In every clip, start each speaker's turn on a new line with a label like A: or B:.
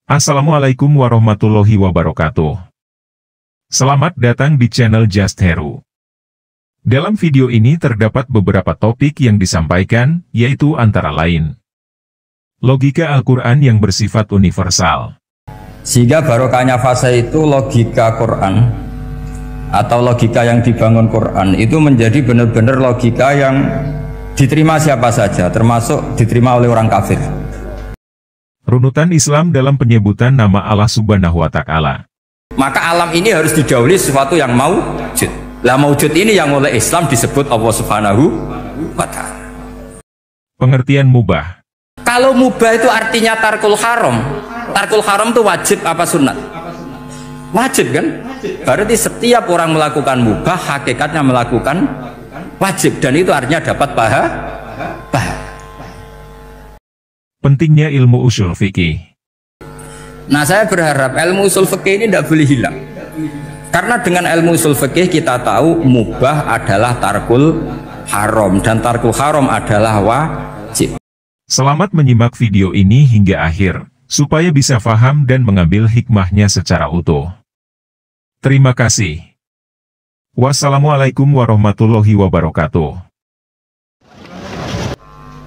A: Assalamualaikum warahmatullahi wabarakatuh. Selamat datang di channel Just Heru. Dalam video ini terdapat beberapa topik yang disampaikan, yaitu antara lain logika Al-Quran yang bersifat universal.
B: Sehingga barokahnya fase itu logika Quran atau logika yang dibangun Quran itu menjadi benar-benar logika yang diterima siapa saja, termasuk diterima oleh orang kafir.
A: Runutan Islam dalam penyebutan nama Allah Subhanahu wa Ta'ala.
B: Maka alam ini harus didahului sesuatu yang maujud. Lah maujud ini yang oleh Islam disebut Allah Subhanahu wa Ta'ala.
A: Pengertian mubah.
B: Kalau mubah itu artinya tarkul haram. Tarkul haram itu wajib apa sunat? Wajib kan? Berarti setiap orang melakukan mubah hakikatnya melakukan wajib, dan itu artinya dapat pahala.
A: Pentingnya ilmu usul fikih.
B: Nah, saya berharap ilmu usul fikih ini tidak boleh hilang. Karena dengan ilmu usul fikih kita tahu mubah adalah tarkul haram dan tarkul haram adalah wajib.
A: Selamat menyimak video ini hingga akhir, supaya bisa paham dan mengambil hikmahnya secara utuh. Terima kasih. Wassalamualaikum warahmatullahi wabarakatuh.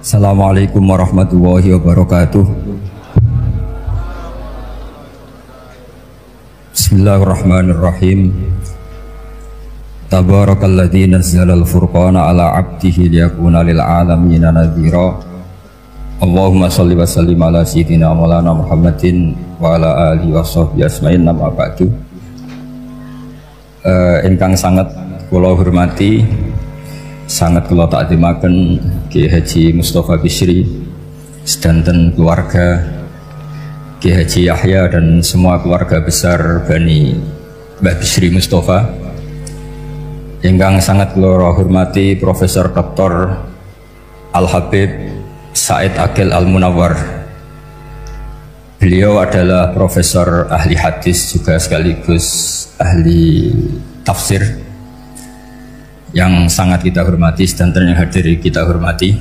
B: Assalamualaikum warahmatullahi wabarakatuh. Bismillahirrahmanirrahim. Tabarakalladzi nazzalal furqana ala 'abdihi liyakuna lil 'alamin nadhira. Allahumma shalli wa sallim ala sayyidina maulana Muhammadin wa ala alihi washabbihi ajmain. Amma ba'du. Ingkang sangat kula hormati, sangat kula takzimaken Kiai Haji Mustafa Bisri sedanten keluarga, Kiai Haji Yahya dan semua keluarga besar Bani Mbah Bisri Mustafa. Ingkang sangat kula hormati Profesor Dr. Al-Habib Said Aqil Al-Munawwar. Beliau adalah profesor ahli hadis juga sekaligus ahli tafsir yang sangat kita hormati, dan yang hadir kita hormati.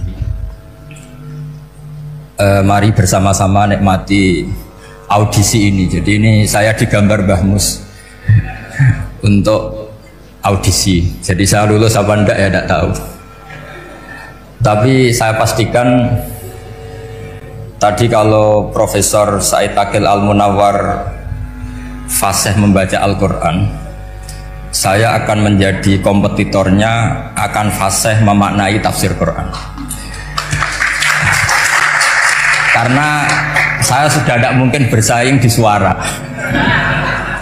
B: Mari bersama-sama nikmati audisi ini. Jadi ini saya digambar Mbah Mus untuk audisi. Jadi saya lulus apa enggak ya tidak tahu. Tapi saya pastikan tadi kalau Profesor Said Aqil Al-Munawwar fasih membaca Al-Quran, saya akan menjadi kompetitornya, akan fasih memaknai tafsir Quran. Karena saya sudah tidak mungkin bersaing di suara.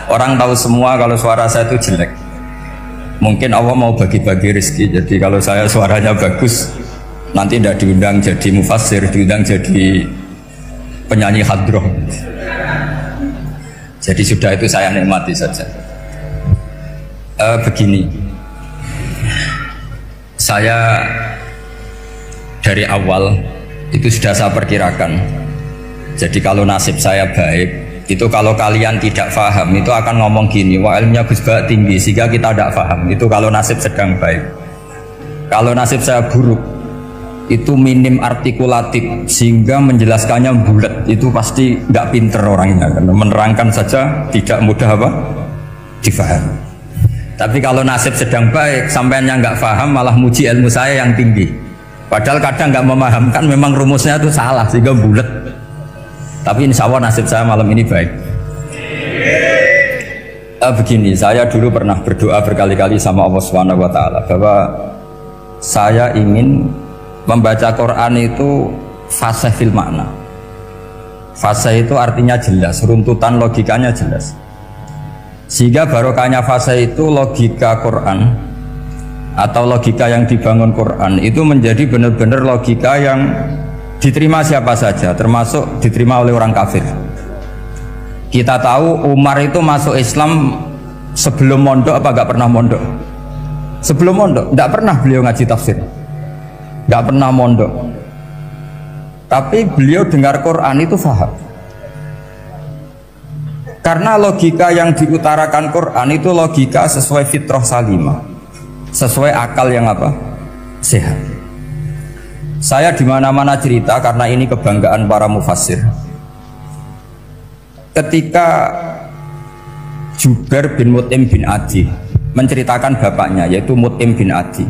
B: Orang tahu semua kalau suara saya itu jelek. Mungkin Allah mau bagi-bagi rezeki. Jadi kalau saya suaranya bagus, nanti tidak diundang jadi mufassir, diundang jadi penyanyi hadroh. Jadi sudah itu saya nikmati saja. Begini, saya dari awal itu sudah saya perkirakan. Jadi kalau nasib saya baik, itu kalau kalian tidak paham itu akan ngomong gini, wah ilmunya Gus Ba tinggi sehingga kita tidak paham. Itu kalau nasib sedang baik. Kalau nasib saya buruk, itu minim artikulatif sehingga menjelaskannya bulat, itu pasti nggak pinter orangnya, karena menerangkan saja tidak mudah apa difahami. Tapi kalau nasib sedang baik, sampeannya nggak paham malah muji ilmu saya yang tinggi, padahal kadang nggak memahamkan memang rumusnya itu salah sehingga bulat. Tapi insya Allah nasib saya malam ini baik. Begini, saya dulu pernah berdoa berkali-kali sama Allah Subhanahu wa Ta'ala bahwa saya ingin membaca Quran itu fasih fil makna. Fasih itu artinya jelas, runtutan logikanya jelas. Sehingga barokahnya fasih itu logika Quran atau logika yang dibangun Quran itu menjadi benar-benar logika yang diterima siapa saja, termasuk diterima oleh orang kafir. Kita tahu Umar itu masuk Islam sebelum mondok apa gak pernah mondok? Sebelum mondok, tidak pernah beliau ngaji tafsir, nggak pernah mondok, tapi beliau dengar Quran itu faham. Karena logika yang diutarakan Quran itu logika sesuai fitrah salimah, sesuai akal yang apa? Sehat. Saya dimana-mana cerita karena ini kebanggaan para mufassir. ketika Jubair bin Mut'im bin Adi menceritakan bapaknya, yaitu Mut'im bin Adi.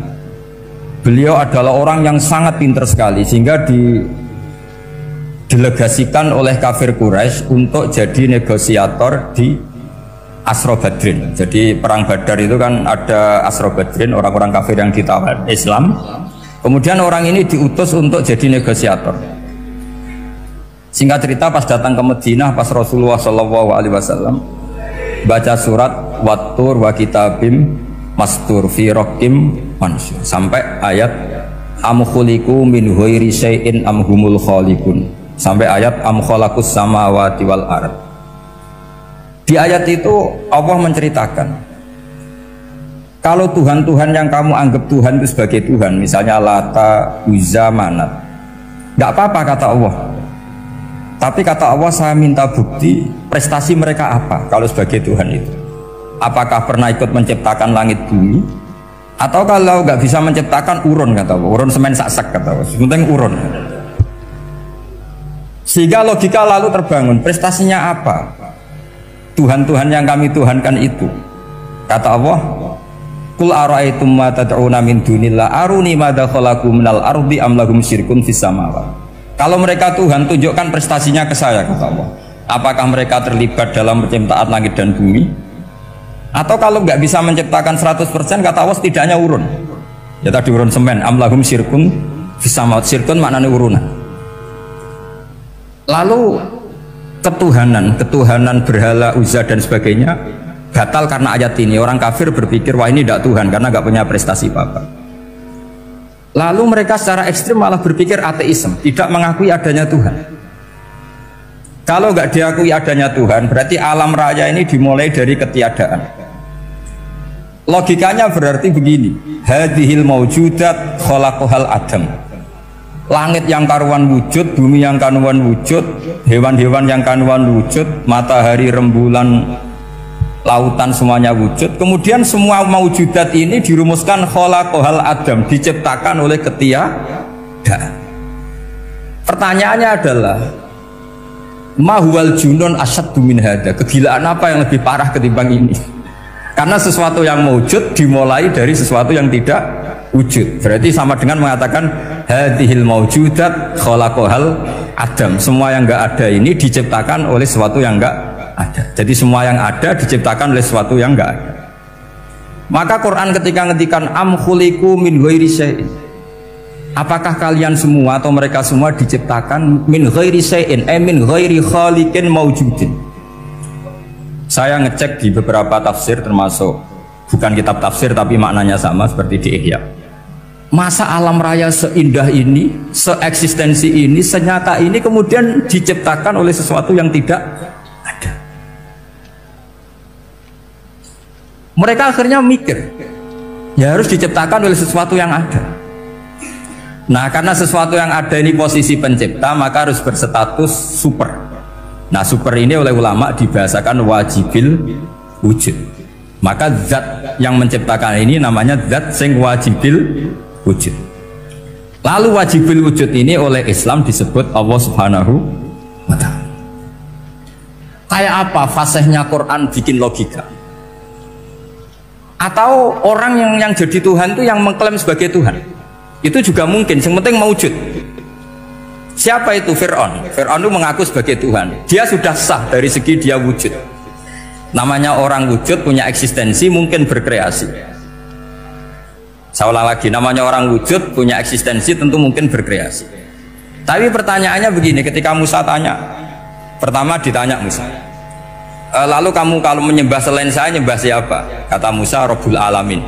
B: Beliau adalah orang yang sangat pintar sekali, sehingga didelegasikan oleh kafir Quraisy untuk jadi negosiator di Asra Badrin. Jadi perang Badar itu kan ada Asra Badrin, orang-orang kafir yang ditawar Islam. Kemudian orang ini diutus untuk jadi negosiator. Singkat cerita, pas datang ke Madinah, pas Rasulullah SAW baca surat Wattur wa kitabim mastur fi raqim mansur sampai ayat am khuliqu min ghairi syai'in am humul khaliqun sampai ayat am khalaqus samawati wal ard. Di ayat itu Allah menceritakan kalau Tuhan-Tuhan yang kamu anggap Tuhan itu sebagai Tuhan, misalnya Lata, Uzza, Manat, nggak apa-apa kata Allah. Tapi kata Allah, saya minta bukti prestasi mereka apa kalau sebagai Tuhan itu. Apakah pernah ikut menciptakan langit bumi? Atau kalau nggak bisa menciptakan urun, kata Allah, urun semen sak-sak, kata Allah, sementing urun. Sehingga logika lalu terbangun, prestasinya apa? Tuhan-Tuhan yang kami tuhankan itu. Kata Allah, Qul ara'aytum ma tad'una min dunillah aruni madza khalaqu minal ardi am lahum syirkun fis samawati. Kalau mereka Tuhan, tunjukkan prestasinya ke saya, kata Allah. Apakah mereka terlibat dalam penciptaan langit dan bumi? Atau kalau nggak bisa menciptakan 100%, kata Allah, setidaknya urun. Ya tadi urun semen, amlahum syirkun fisamawat, syirkun maknanya urunan. Lalu ketuhanan berhala, Uzza dan sebagainya batal karena ayat ini. Orang kafir berpikir, wah ini tidak Tuhan karena nggak punya prestasi apa-apa. Lalu mereka secara ekstrim malah berpikir ateisme, tidak mengakui adanya Tuhan. Kalau nggak diakui adanya Tuhan, berarti alam raya ini dimulai dari ketiadaan. Logikanya berarti begini, hadhil maujudat khalaqahal adam. Langit yang karuan wujud, bumi yang karuan wujud, hewan-hewan yang karuan wujud, matahari, rembulan, lautan semuanya wujud. Kemudian semua maujudat ini dirumuskan khalaqahal adam, diciptakan oleh ketiadaan. Pertanyaannya adalah mahwal junun asyaddu min hada, kegilaan apa yang lebih parah ketimbang ini? Karena sesuatu yang wujud dimulai dari sesuatu yang tidak wujud. Berarti sama dengan mengatakan hadhil maujudat khalaqahal adam, semua yang enggak ada ini diciptakan oleh sesuatu yang enggak ada. Jadi semua yang ada diciptakan oleh sesuatu yang enggak ada. Maka Quran ketika ngendikan am khuliqu min ghairi syai'in, apakah kalian semua atau mereka semua diciptakan min ghairi syai'in, min ghairi khaliqin maujudin. Saya ngecek di beberapa tafsir, termasuk bukan kitab tafsir tapi maknanya sama seperti di Ihya. Masa alam raya seindah ini, seeksistensi ini, senyata ini kemudian diciptakan oleh sesuatu yang tidak ada. Mereka akhirnya mikir, ya harus diciptakan oleh sesuatu yang ada. Nah, karena sesuatu yang ada ini posisi pencipta, maka harus berstatus super. Nah, super ini oleh ulama dibahasakan wajibil wujud. Maka zat yang menciptakan ini namanya zat sing wajibil wujud. Lalu wajibil wujud ini oleh Islam disebut Allah Subhanahu wa ta'ala. Kayak apa fasihnya Quran bikin logika? Atau orang yang jadi Tuhan itu yang mengklaim sebagai Tuhan, itu juga mungkin, yang penting mewujud. Siapa itu? Fir'aun. Fir'aun itu mengaku sebagai Tuhan. Dia sudah sah dari segi dia wujud. Namanya orang wujud, punya eksistensi, mungkin berkreasi. Saya ulang lagi, namanya orang wujud, punya eksistensi, tentu mungkin berkreasi. Tapi pertanyaannya begini, ketika Musa tanya, pertama ditanya Musa, lalu kamu kalau menyembah selain saya, nyembah siapa? Kata Musa, Rabbul Alamin.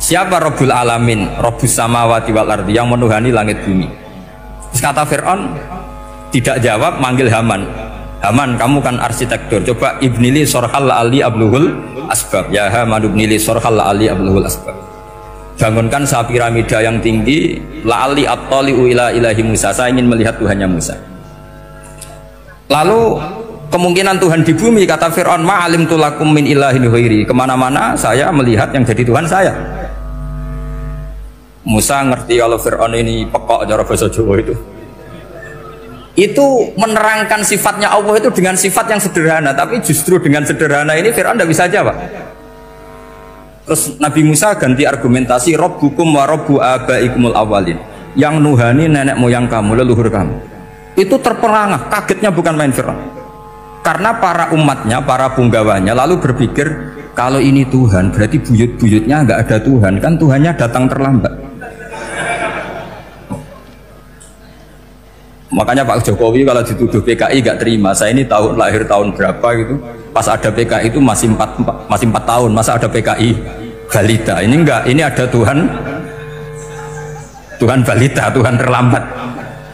B: Siapa Rabbul Alamin? Rabbus samawati wal ardi, yang menuhani langit bumi. Terus kata Fir'aun, tidak jawab, manggil Haman. Haman, kamu kan arsitektur, coba ibnili sorhal ali abluhul asbab. Ya Haman ibnili sorhal ali abluhul asbab. Bangunkan sebuah piramida yang tinggi, la'ali at-tali'u ila ilahi Musa, saya ingin melihat Tuhannya Musa. Lalu kemungkinan Tuhan di bumi, kata Fir'aun, ma'alim tulakum min ilahin ghairi, kemana-mana saya melihat yang jadi Tuhan saya. Musa ngerti kalau Fir'aun ini pekok cara bahasa Jawa itu. Itu menerangkan sifatnya Allah itu dengan sifat yang sederhana, tapi justru dengan sederhana ini Fir'aun tidak bisa jawab. Terus Nabi Musa ganti argumentasi, Rabbukum wa Rabbu abaikumul awalin, yang nuhani nenek moyang kamu, leluhur kamu. Itu terperangah, kagetnya bukan main Fir'aun. Karena para umatnya, para punggawanya lalu berpikir, kalau ini Tuhan berarti buyut-buyutnya nggak ada Tuhan, kan Tuhannya datang terlambat. Makanya Pak Jokowi kalau dituduh PKI gak terima. Saya ini tahun lahir tahun berapa gitu. Pas ada PKI itu masih 4 tahun. Masa ada PKI balita? Ini enggak. Ini ada Tuhan balita, Tuhan terlambat.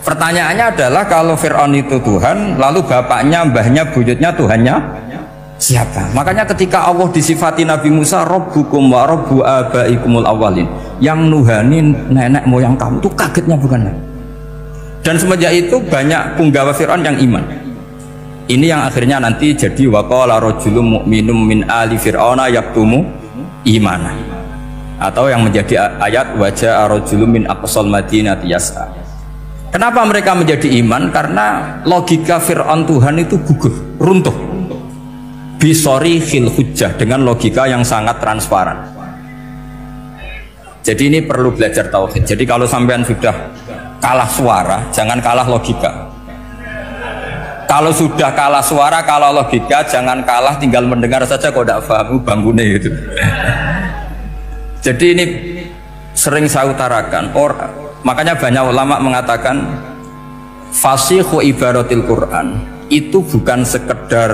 B: Pertanyaannya adalah kalau Fir'aun itu Tuhan, lalu bapaknya, mbahnya, buyutnya Tuhannya siapa? Makanya ketika Allah disifati Nabi Musa, Rabbukum wa Rabbu abaikumul awalin, yang nuhani nenek moyang kamu, itu kagetnya bukan? Dan semenjak itu banyak punggawa Fir'aun yang iman. Ini yang akhirnya nanti jadi waqala rajulun mu'minum min ali fir'auna yaktumu imana, atau yang menjadi ayat wajah rajulun min aqsal madinati yas'a. Kenapa mereka menjadi iman? Karena logika Fir'aun Tuhan itu gugur, runtuh bisori khil hujjah, dengan logika yang sangat transparan. Jadi ini perlu belajar tauhid. Jadi kalau sampean sudah kalah suara, jangan kalah logika. Kalau sudah kalah suara, kalah logika, jangan kalah tinggal mendengar saja kok tidak paham bangunnya gitu. Jadi ini sering saya utarakan. Makanya banyak ulama mengatakan fasihu ibaratil Quran itu bukan sekedar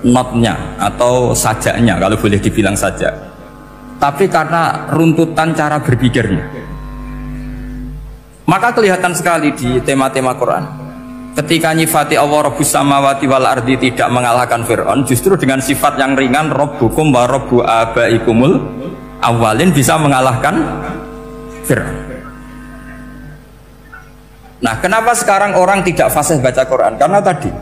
B: notnya atau sajaknya, kalau boleh dibilang sajak, tapi karena runtutan cara berpikirnya. Maka kelihatan sekali di tema-tema Quran, ketika nyifati Allah Rabbus samawati wal ardi tidak mengalahkan Fir'aun, justru dengan sifat yang ringan Rabbukum wa Rabbu abaikumul awalin bisa mengalahkan Fir'aun. Nah, kenapa sekarang orang tidak fasih baca Quran? Karena tadi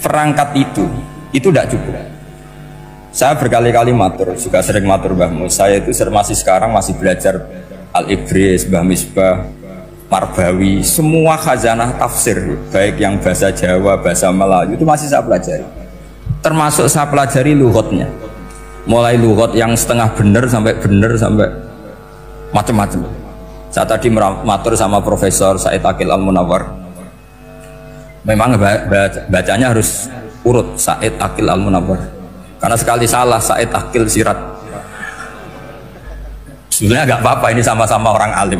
B: perangkat itu tidak cukup. Saya berkali-kali matur, juga sering matur Mbah Mus, saya itu masih sekarang masih belajar Al-Ibris, Mbah Misbah, Marbawi, semua khazanah tafsir, baik yang bahasa Jawa, bahasa Melayu, itu masih saya pelajari. Termasuk saya pelajari lughatnya, mulai lughat yang setengah benar sampai macam-macam. Saya tadi matur sama Profesor Said Aqil Al-Munawwar. Memang bacanya harus urut, Said Aqil Al-Munawwar. Karena sekali salah Said Aqil Sirat, sebenarnya nggak apa-apa, ini sama-sama orang alim.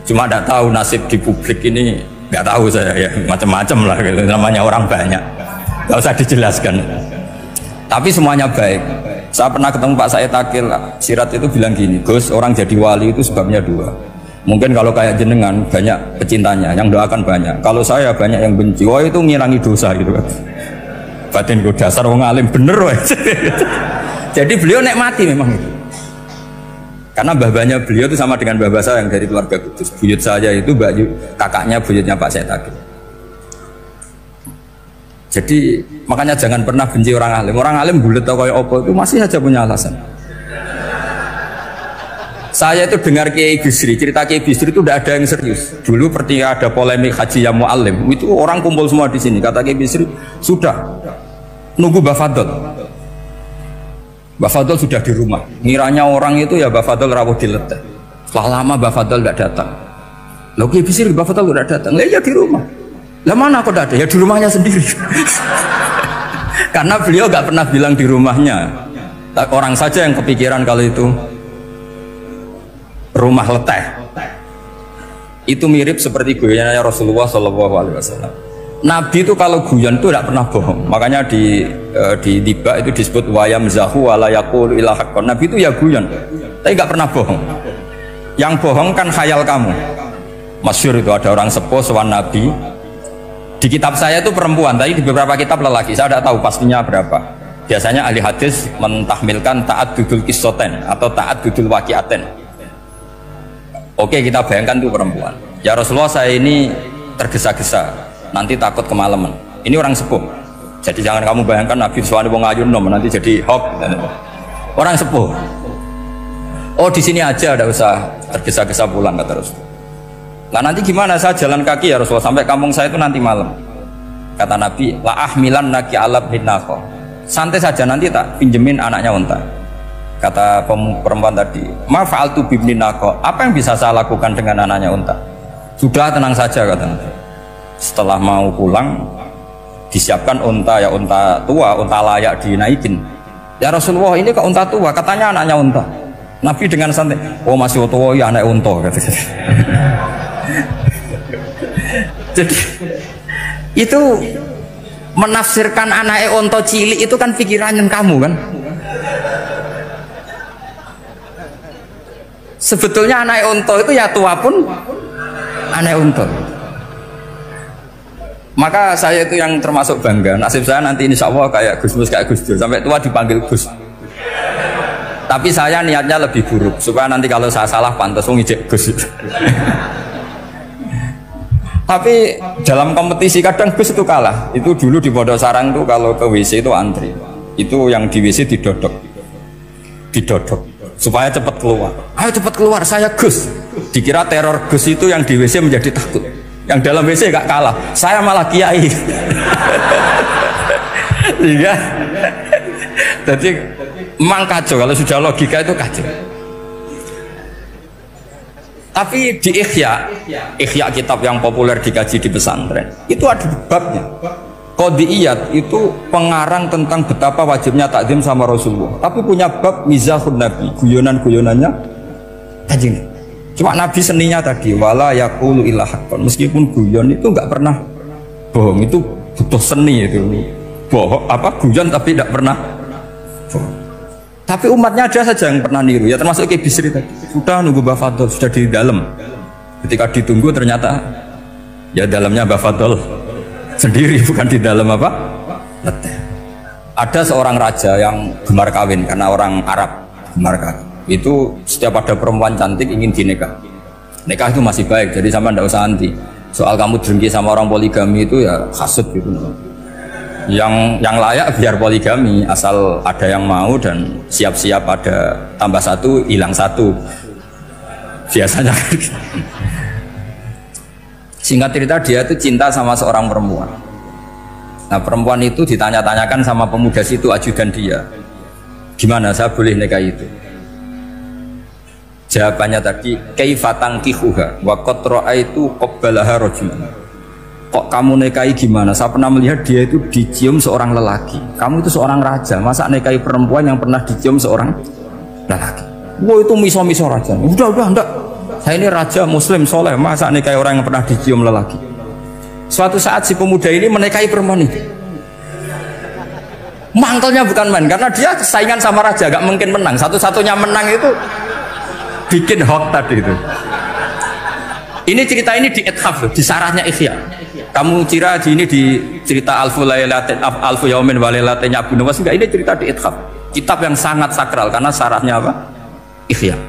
B: Cuma tidak tahu nasib di publik ini, nggak tahu saya ya, macam-macam lah gitu. Namanya orang banyak, nggak usah dijelaskan. Tapi semuanya baik. Saya pernah ketemu Pak Said Aqil Sirat itu bilang gini, Gus, orang jadi wali itu sebabnya dua. Mungkin kalau kayak jenengan banyak pecintanya, yang doakan banyak. Kalau saya banyak yang benci, wah itu ngilangi dosa gitu kan. Batin gue dasar orang alim bener wah. Jadi beliau nikmati memang itu. Karena mbah-mbahnya beliau itu sama dengan mbah saya yang dari keluarga Kudus. Buyut saya itu kakaknya buyutnya Pak Said Aqil. Jadi makanya jangan pernah benci orang alim. Orang alim bulet atau kayak opo itu masih saja punya alasan. Saya itu dengar Kiai Bisri, cerita Kiai Bisri itu tidak ada yang serius. Dulu ketika ada polemik haji yang mu'alim, itu orang kumpul semua di sini. Kata Kiai Bisri, sudah nunggu Mbah Fadl. Mbah Fadl sudah di rumah. Ngiranya orang itu ya Mbah Fadl rawuh dileteh. Setelah lama Mbah Fadl tidak datang. Loh Kiai Bisri, Mbah Fadl tidak datang. Lah ya di rumah. Lah mana kok tidak ada? Ya di rumahnya sendiri. Karena beliau nggak pernah bilang di rumahnya. Orang saja yang kepikiran kalau itu rumah leteh. Itu mirip seperti guyonannya Rasulullah SAW. Nabi itu kalau guyon itu tidak pernah bohong. Makanya di tiba itu disebut wayam zahu wala yaqulu illa haqqan. Nabi itu ya guyon, tapi nggak pernah bohong. Yang bohong kan khayal kamu. Masyhur itu ada orang sepuh sowan Nabi. Di kitab saya itu perempuan, tapi di beberapa kitab lelaki. Saya tidak tahu pastinya berapa. Biasanya ahli hadis mentahmilkan taat dudul kisoten atau taat dudul wakiaten. Oke, kita bayangkan itu perempuan. Ya Rasulullah, saya ini tergesa-gesa, nanti takut kemalaman. Ini orang sepuh. Jadi jangan kamu bayangkan Nabi Suwani wong ayu nom nanti jadi hoax. Orang sepuh. Oh di sini aja, ada usah tergesa-gesa pulang kata Rasul. Lah nanti gimana, saya jalan kaki ya Rasulullah sampai kampung saya itu nanti malam. Kata Nabi, la ahmilan naki alab binako. Santai saja, nanti tak pinjemin anaknya unta. Kata perempuan tadi, ma fa'altu bibninako. Apa yang bisa saya lakukan dengan anaknya unta? Sudah, tenang saja, kata Nabi. Setelah mau pulang, disiapkan unta, ya unta tua, unta layak dinaikin. Ya Rasulullah, ini kok unta tua? Katanya anaknya unta. Nabi dengan santai, oh masih tua ya anak unta, kata. Jadi itu menafsirkan anak unta cilik itu kan pikirannya kamu kan. Sebetulnya anak unta itu ya tua pun anak unta. Maka saya itu yang termasuk bangga. Nasib saya nanti insya Allah kayak Gus Mus, kayak Gus Dur, sampai tua dipanggil Gus. Tapi saya niatnya lebih buruk supaya nanti kalau saya salah pantas ngijek Gus. Tapi dalam kompetisi kadang Gus itu kalah. Itu dulu di Pondok Sarang tuh kalau ke WC itu antri. Itu yang di WC didodok supaya cepat keluar. Ayo cepat keluar, saya Gus. Dikira teror Gus itu yang di WC menjadi takut. Yang dalam WC gak kalah, saya malah kiai. Iya. Jadi memang kacau kalau sudah logika itu kacau. Tapi di Ihya kitab yang populer dikaji di pesantren, itu ada babnya. Qadiyat itu pengarang tentang betapa wajibnya takzim sama Rasulullah. Tapi punya bab mizahun Nabi, guyonan-guyonannya Kanjeng. Cuma Nabi seninya tadi, wala yaqulu illa haqqan. Meskipun guyon itu enggak pernah bohong, itu butuh seni itu. Bohong apa guyon tapi tidak pernah bohong. Tapi umatnya ada saja yang pernah niru, ya termasuk Ki Bisri tadi. Sudah nunggu Mbah Fadl, sudah di dalam. Ketika ditunggu ternyata ya dalamnya Mbah Fadl sendiri, bukan di dalam apa? Leteh. Ada seorang raja yang gemar kawin karena orang Arab gemar kawin. Itu setiap ada perempuan cantik ingin dinikah. Nikah itu masih baik, jadi sama ndak usah anti. Soal kamu dengki sama orang poligami itu ya hasud gitu. Yang layak biar poligami asal ada yang mau dan siap-siap ada tambah satu hilang satu biasanya. Singkat cerita dia itu cinta sama seorang perempuan. Nah perempuan itu ditanya-tanyakan sama pemuda situ ajudan dia, gimana saya boleh nikah itu? Jawabannya tadi kaifatang kihuha wa qad ra'aitu qabbalaha rajulun. Kok kamu nikahi gimana? Saya pernah melihat dia itu dicium seorang lelaki. Kamu itu seorang raja, masa nikahi perempuan yang pernah dicium seorang lelaki? Wah itu miso-miso raja. Udah enggak. Saya ini raja muslim soleh, masa nikahi orang yang pernah dicium lelaki? Suatu saat si pemuda ini menikahi perempuan itu. Mangkelnya bukan main, karena dia saingan sama raja, gak mungkin menang. Satu-satunya menang itu bikin hoax tadi itu. Ini cerita ini di Ithaf, di sarahnya Ihya. Kamu kira di ini di cerita Alfu Yaumin wa Lailatin Abu Nawas, enggak, ini cerita di Ithaf. Kitab yang sangat sakral karena sarahnya apa? Ihya.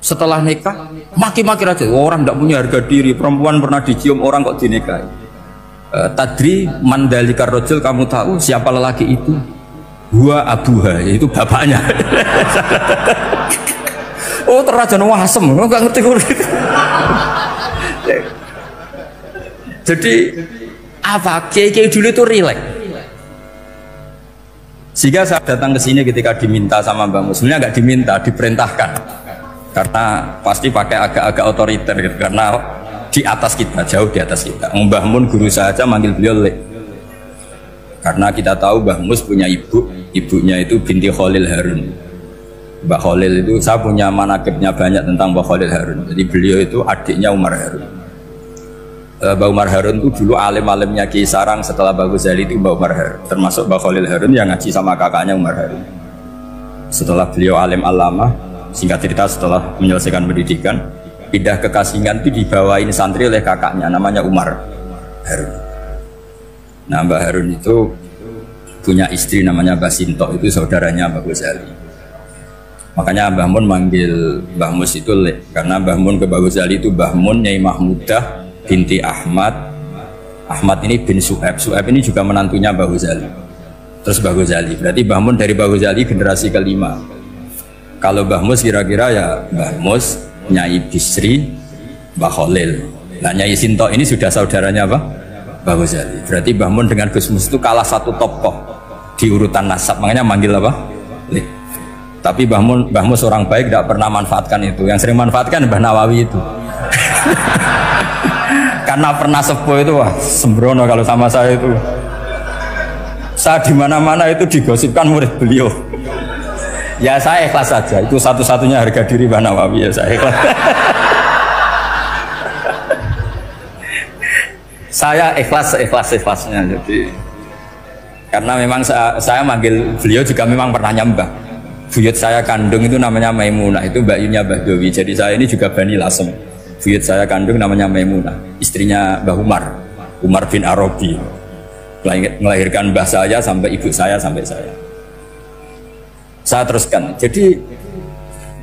B: Setelah nikah, maki-maki raja. Orang tidak punya harga diri, perempuan pernah dicium orang kok dinikahi. Tadri mandalikar rojul, kamu tahu siapa lelaki itu? Gua abuha, yaitu bapaknya. Oh terrajan wasem, nggak ngerti gue. Jadi apa? Kiai dulu itu rileks. Sehingga saya datang ke sini ketika diminta sama Mbak Mus. Sebenarnya nggak diminta, diperintahkan. Karena pasti pakai agak-agak otoriter gitu. Karena di atas kita, jauh di atas kita. Mbah Mun guru saja manggil beliau Lek. Karena kita tahu Mbah Mus punya ibu, ibunya itu binti Khalil Harun. Mbah Khalil itu, saya punya manakibnya banyak tentang Mbah Khalil Harun. Jadi beliau itu adiknya Umar Harun. Mbah Umar Harun itu dulu alim-alimnya Ki Sarang. Setelah Mbah Ghazali itu Mbah Umar Harun, termasuk Mbah Khalil Harun yang ngaji sama kakaknya Umar Harun. Setelah beliau alim alama, singkat cerita setelah menyelesaikan pendidikan, pindah ke Kasingan itu dibawain santri oleh kakaknya namanya Umar Harun. Nah Mbah Harun itu punya istri namanya Mbah Sinto, itu saudaranya Mbah Ghazali. Makanya Mbah Mun manggil Mbah Mus itu Lek, karena Mbah Mun ke Mbah Ghazali itu Mbah Mun Nyai Mahmudah binti Ahmad. Ahmad ini bin Su'aib. Su'aib ini juga menantunya Mbah Ghazali. Terus Mbah Ghazali, berarti Mbah Mun dari Mbah Ghazali generasi kelima. Kalau Mbah Mus kira-kira ya Mbah Mus, Nyai Bisri, Mbah Khalil. Nah Nyai Sinto ini sudah saudaranya apa? Mbah Ghazali. Berarti Mbah Mun dengan Gus Mus itu kalah satu tokoh di urutan nasab, makanya manggil apa? Lih. Tapi Mbah Mus orang baik, tidak pernah manfaatkan itu. Yang sering manfaatkan Mbah Nawawi itu. Karena pernah sepuh itu, wah sembrono kalau sama saya itu. Saya di mana-mana itu digosipkan murid beliau. Ya saya ikhlas saja. Itu satu-satunya harga diri Mbah Nawawi, ya saya ikhlas. Saya ikhlasnya. Jadi karena memang saya manggil beliau juga memang pernah nyembah. Buyut saya kandung itu namanya Maimunah, itu mbaknya Mbah Dowi. Jadi saya ini juga Bani Lasem. Buyut saya kandung namanya Maimunah, istrinya Mbah Umar bin Arabi. Melahirkan mbah saya sampai ibu saya sampai saya. Saya teruskan. Jadi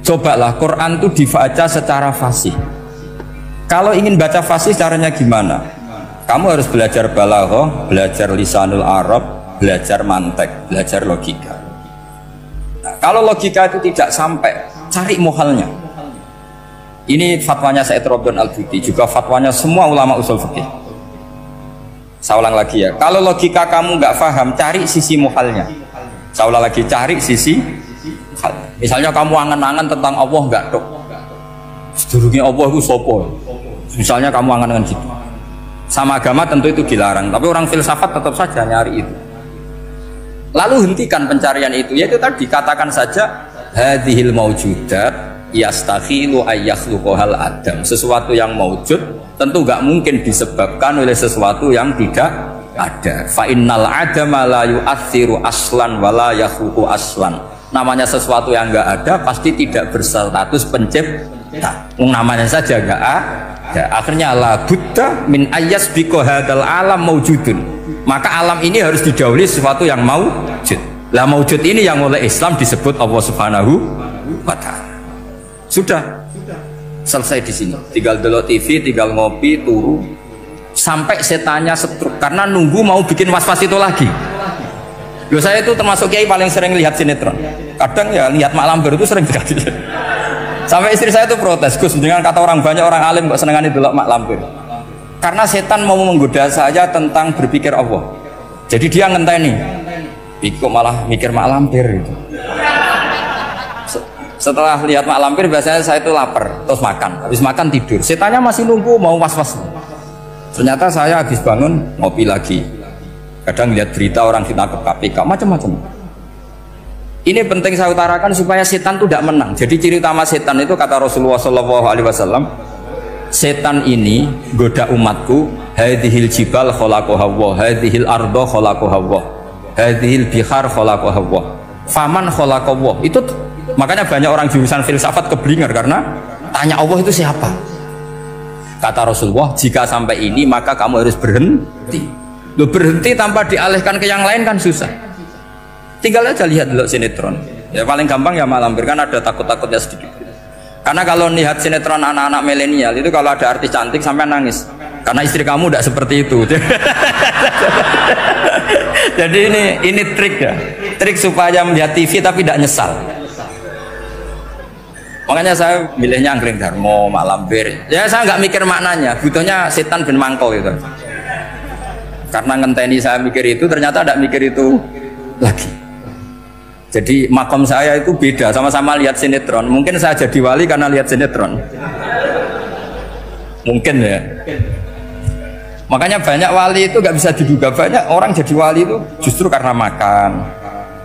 B: cobalah Quran itu dibaca secara fasih. Kalau ingin baca fasih caranya gimana? Kamu harus belajar balaghah, belajar lisanul Arab, belajar mantek, belajar logika. Nah, kalau logika itu tidak sampai, cari muhalnya. Ini fatwanya Said Robdon Al-Buti, juga fatwanya semua ulama usul fikih. Saya ulang lagi ya, kalau logika kamu nggak paham, cari sisi muhalnya. Saya ulang lagi, cari sisi muhal. Misalnya kamu angan-angan tentang Allah nggak dok, sedurungnya Allah itu sopo. Misalnya kamu angan-angan gitu. Sama agama tentu itu dilarang, tapi orang filsafat tetap saja nyari itu. Lalu hentikan pencarian itu, yaitu tadi katakan saja hadhil maujudat yastakhilu ayyakhluqahal adam. Sesuatu yang maujud tentu nggak mungkin disebabkan oleh sesuatu yang tidak ada. Fa innal adama la yu'athiru aslan wala yakhluqu aslan. Namanya sesuatu yang nggak ada pasti tidak berstatus pencipta. Namanya saja nggak ada. Akhirnya la buddha min ayyas biko hadal alam maujudun. Maka alam ini harus didahului sesuatu yang maujud. Lah maujud ini yang oleh Islam disebut Allah Subhanahu wa ta'ala. Sudah selesai di sini. Tinggal delok TV, tinggal ngopi, turu sampai setannya setruk karena nunggu mau bikin was-was itu lagi. Loh, saya itu termasuk kiai paling sering lihat sinetron. Kadang ya lihat Mak Lampir itu sering sekali. Sampai istri saya itu protes, Gus, dengan kata orang banyak orang alim kok senengani delok Mak Lampir. Karena setan mau menggoda saya tentang berpikir Allah. Jadi dia ngenteni. Kok malah mikir Mak Lampir gitu. Setelah lihat Mak Lampir biasanya saya itu lapar, terus makan. Habis makan tidur. Setannya masih nunggu mau was-was. Ternyata saya habis bangun ngopi lagi. Kadang lihat berita orang ditangkap KPK, macam-macam. Ini penting saya utarakan supaya setan itu tidak menang. Jadi ciri utama setan itu kata Rasulullah SAW, setan ini goda umatku, hadhil jibal khalaqaha Allah, hadhil ardo khalaqaha Allah, hadhil bihar khalaqaha Allah, faman khalaqaha Allah. Itu makanya banyak orang jurusan filsafat keblinger karena tanya Allah itu siapa. Kata Rasulullah, jika sampai ini maka kamu harus berhenti. Loh, berhenti tanpa dialihkan ke yang lain kan susah. Tinggal aja lihat dulu sinetron. Ya paling gampang ya Mak Lampir, kan ada takut-takutnya sedikit. Karena kalau lihat sinetron anak-anak milenial itu kalau ada artis cantik sampai nangis. Karena istri kamu tidak seperti itu. Jadi ini trik ya. Trik supaya melihat TV tapi tidak nyesal. Makanya saya milihnya Angkring Darmo, Mak Lampir. Ya saya nggak mikir maknanya, butuhnya setan ben mangkol itu. Karena ngenteni saya mikir itu ternyata tidak mikir itu lagi. Jadi makom saya itu beda, sama-sama lihat sinetron. Mungkin saya jadi wali karena lihat sinetron. Mungkin ya. Makanya banyak wali itu nggak bisa diduga. Banyak orang jadi wali itu justru karena makan,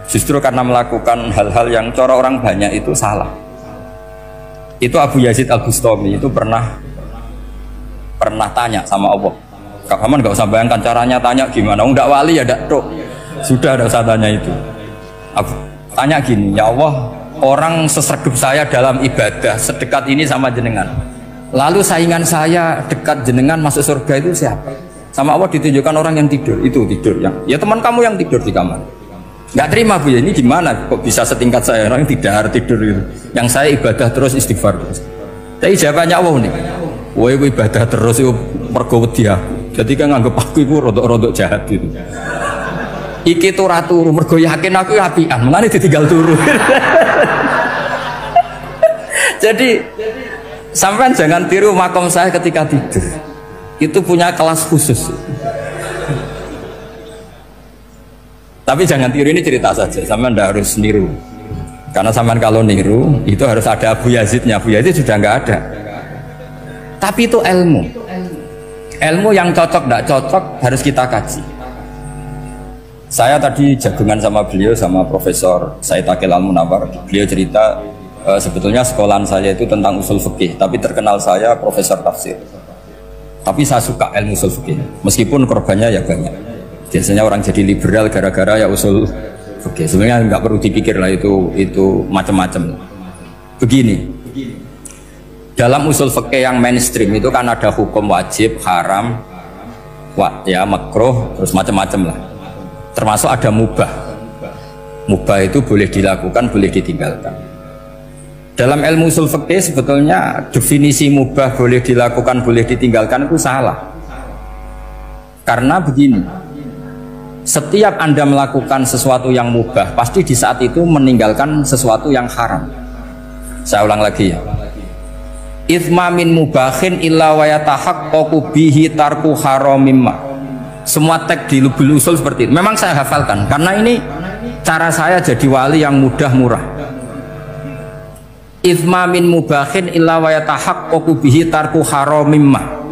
B: justru karena melakukan hal-hal yang cara orang banyak itu salah. Itu Abu Yazid Al-Bustami itu pernah tanya sama Allah. Kamu nggak usah bayangkan caranya, tanya gimana. Nggak wali ya nggak tok. Sudah ada usah tanya itu. Tanya gini, ya Allah, orang seserdup saya dalam ibadah sedekat ini sama jenengan. Lalu saingan saya dekat jenengan masuk surga itu siapa? Sama Allah ditunjukkan orang yang tidur, itu tidur yang. Ya teman kamu yang tidur di kamar. Nggak terima Bu ya, ini gimana? Kok bisa setingkat saya orang yang tidak tidur itu? Yang saya ibadah terus istighfar terus. Tapi jawabannya Allah nih. Woi ibadah terus itu mergo wedi aku. Jadi kan nganggep aku itu rodok-rodok jahat gitu. Iki tuh ratu mergo yakin aku apian, mulane ditinggal turu. Jadi Sampai jangan tiru makom saya ketika tidur. Itu punya kelas khusus. Tapi jangan tiru, ini cerita saja. Sampai ndak harus niru. Karena sampai kalau niru itu harus ada Abu Yazidnya. Abu Yazid sudah nggak ada. Tapi itu ilmu. Ilmu yang cocok ndak cocok harus kita kaji. Saya tadi jagungan sama beliau, sama Profesor Said Akil Al-Munawar. Beliau cerita sebetulnya sekolahan saya itu tentang usul fikih, tapi terkenal saya profesor tafsir. Tapi saya suka ilmu usul fikih, meskipun korbannya ya banyak. Biasanya orang jadi liberal gara-gara ya usul fikih. Sebenarnya nggak perlu dipikir lah, itu macam-macam. Begini, dalam usul fikih yang mainstream itu kan ada hukum wajib, haram, ya makruh, terus macam-macam lah. Termasuk ada mubah. Mubah itu boleh dilakukan, boleh ditinggalkan. Dalam ilmu usul fikih sebetulnya definisi mubah boleh dilakukan, boleh ditinggalkan itu salah. Karena begini, setiap Anda melakukan sesuatu yang mubah, pasti di saat itu meninggalkan sesuatu yang haram. Saya ulang lagi ya. Itsma min mubahin illa wa yatahaqqaqu bihi tarku haramimma. Semua teks di lubul usul seperti itu. Memang saya hafalkan karena ini cara saya jadi wali yang mudah murah. Itsma min mubahin illa wa yatahaqqaqu bihi tarku haramimma.